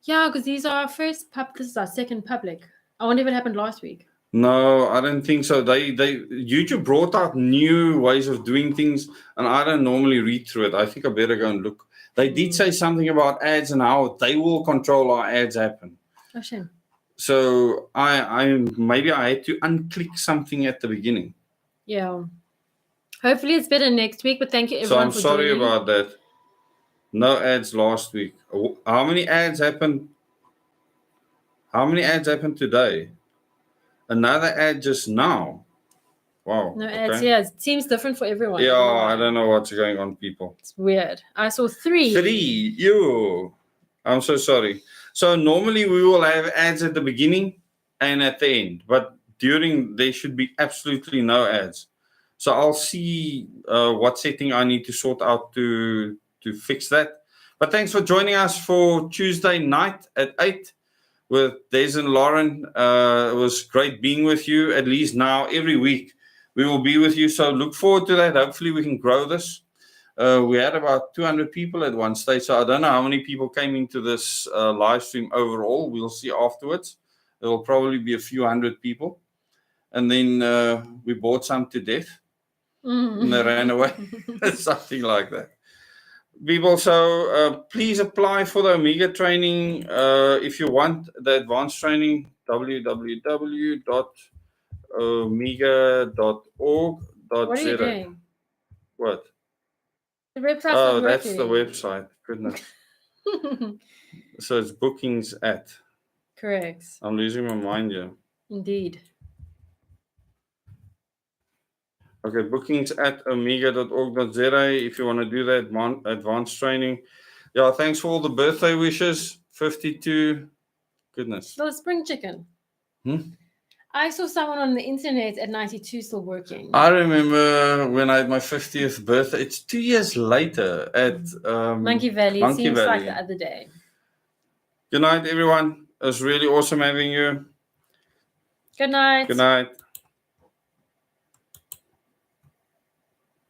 [SPEAKER 2] Yeah, because these are our first this is our second public. I wonder if it happened last week.
[SPEAKER 1] No, I don't think so. YouTube brought out new ways of doing things, and I don't normally read through it. I think I better go and look. They did say something about ads and how they will control our ads happen.
[SPEAKER 2] Oh, shame.
[SPEAKER 1] So maybe I had to unclick something at the beginning.
[SPEAKER 2] Yeah. Hopefully it's better next week, but thank you everyone
[SPEAKER 1] for joining. So I'm sorry
[SPEAKER 2] joining.
[SPEAKER 1] about that. No ads last week. How many ads happened? How many ads happened today? Another ad just now. Wow.
[SPEAKER 2] No ads, yeah. It seems different for everyone.
[SPEAKER 1] Yeah, I don't know what's going on, people.
[SPEAKER 2] It's weird. I saw 3.
[SPEAKER 1] 3. Ew. I'm so sorry. So normally we will have ads at the beginning and at the end, but during there should be absolutely no ads. So I'll see what setting I need to sort out to fix that. But thanks for joining us for Tuesday night at 8 with Dezz and Lauren. It was great being with you. At least now every week we will be with you. So look forward to that. Hopefully we can grow this. We had about 200 people at one stage. So I don't know how many people came into this live stream overall. We'll see afterwards. There will probably be a few hundred people. And then we bought some to death. And they ran away. Something like that. People, so please apply for the Omega training. If you want the advanced training, www.omega.org.za.
[SPEAKER 2] What are you doing?
[SPEAKER 1] What?
[SPEAKER 2] The website's
[SPEAKER 1] Oh,
[SPEAKER 2] not
[SPEAKER 1] that's the
[SPEAKER 2] working.
[SPEAKER 1] website. Goodness. So it's bookings at.
[SPEAKER 2] Correct.
[SPEAKER 1] I'm losing my mind here.
[SPEAKER 2] Indeed.
[SPEAKER 1] Okay, bookings at omega.org.za if you want to do that advanced training. Yeah, thanks for all the birthday wishes. 52. Goodness.
[SPEAKER 2] The spring chicken.
[SPEAKER 1] Hmm?
[SPEAKER 2] I saw someone on the internet at 92 still working.
[SPEAKER 1] I remember when I had my 50th birthday. It's 2 years later at
[SPEAKER 2] Monkey Valley. It
[SPEAKER 1] Monkey
[SPEAKER 2] seems like
[SPEAKER 1] Valley.
[SPEAKER 2] the other day.
[SPEAKER 1] Good night, everyone. It was really awesome having you.
[SPEAKER 2] Good night.
[SPEAKER 1] Good night.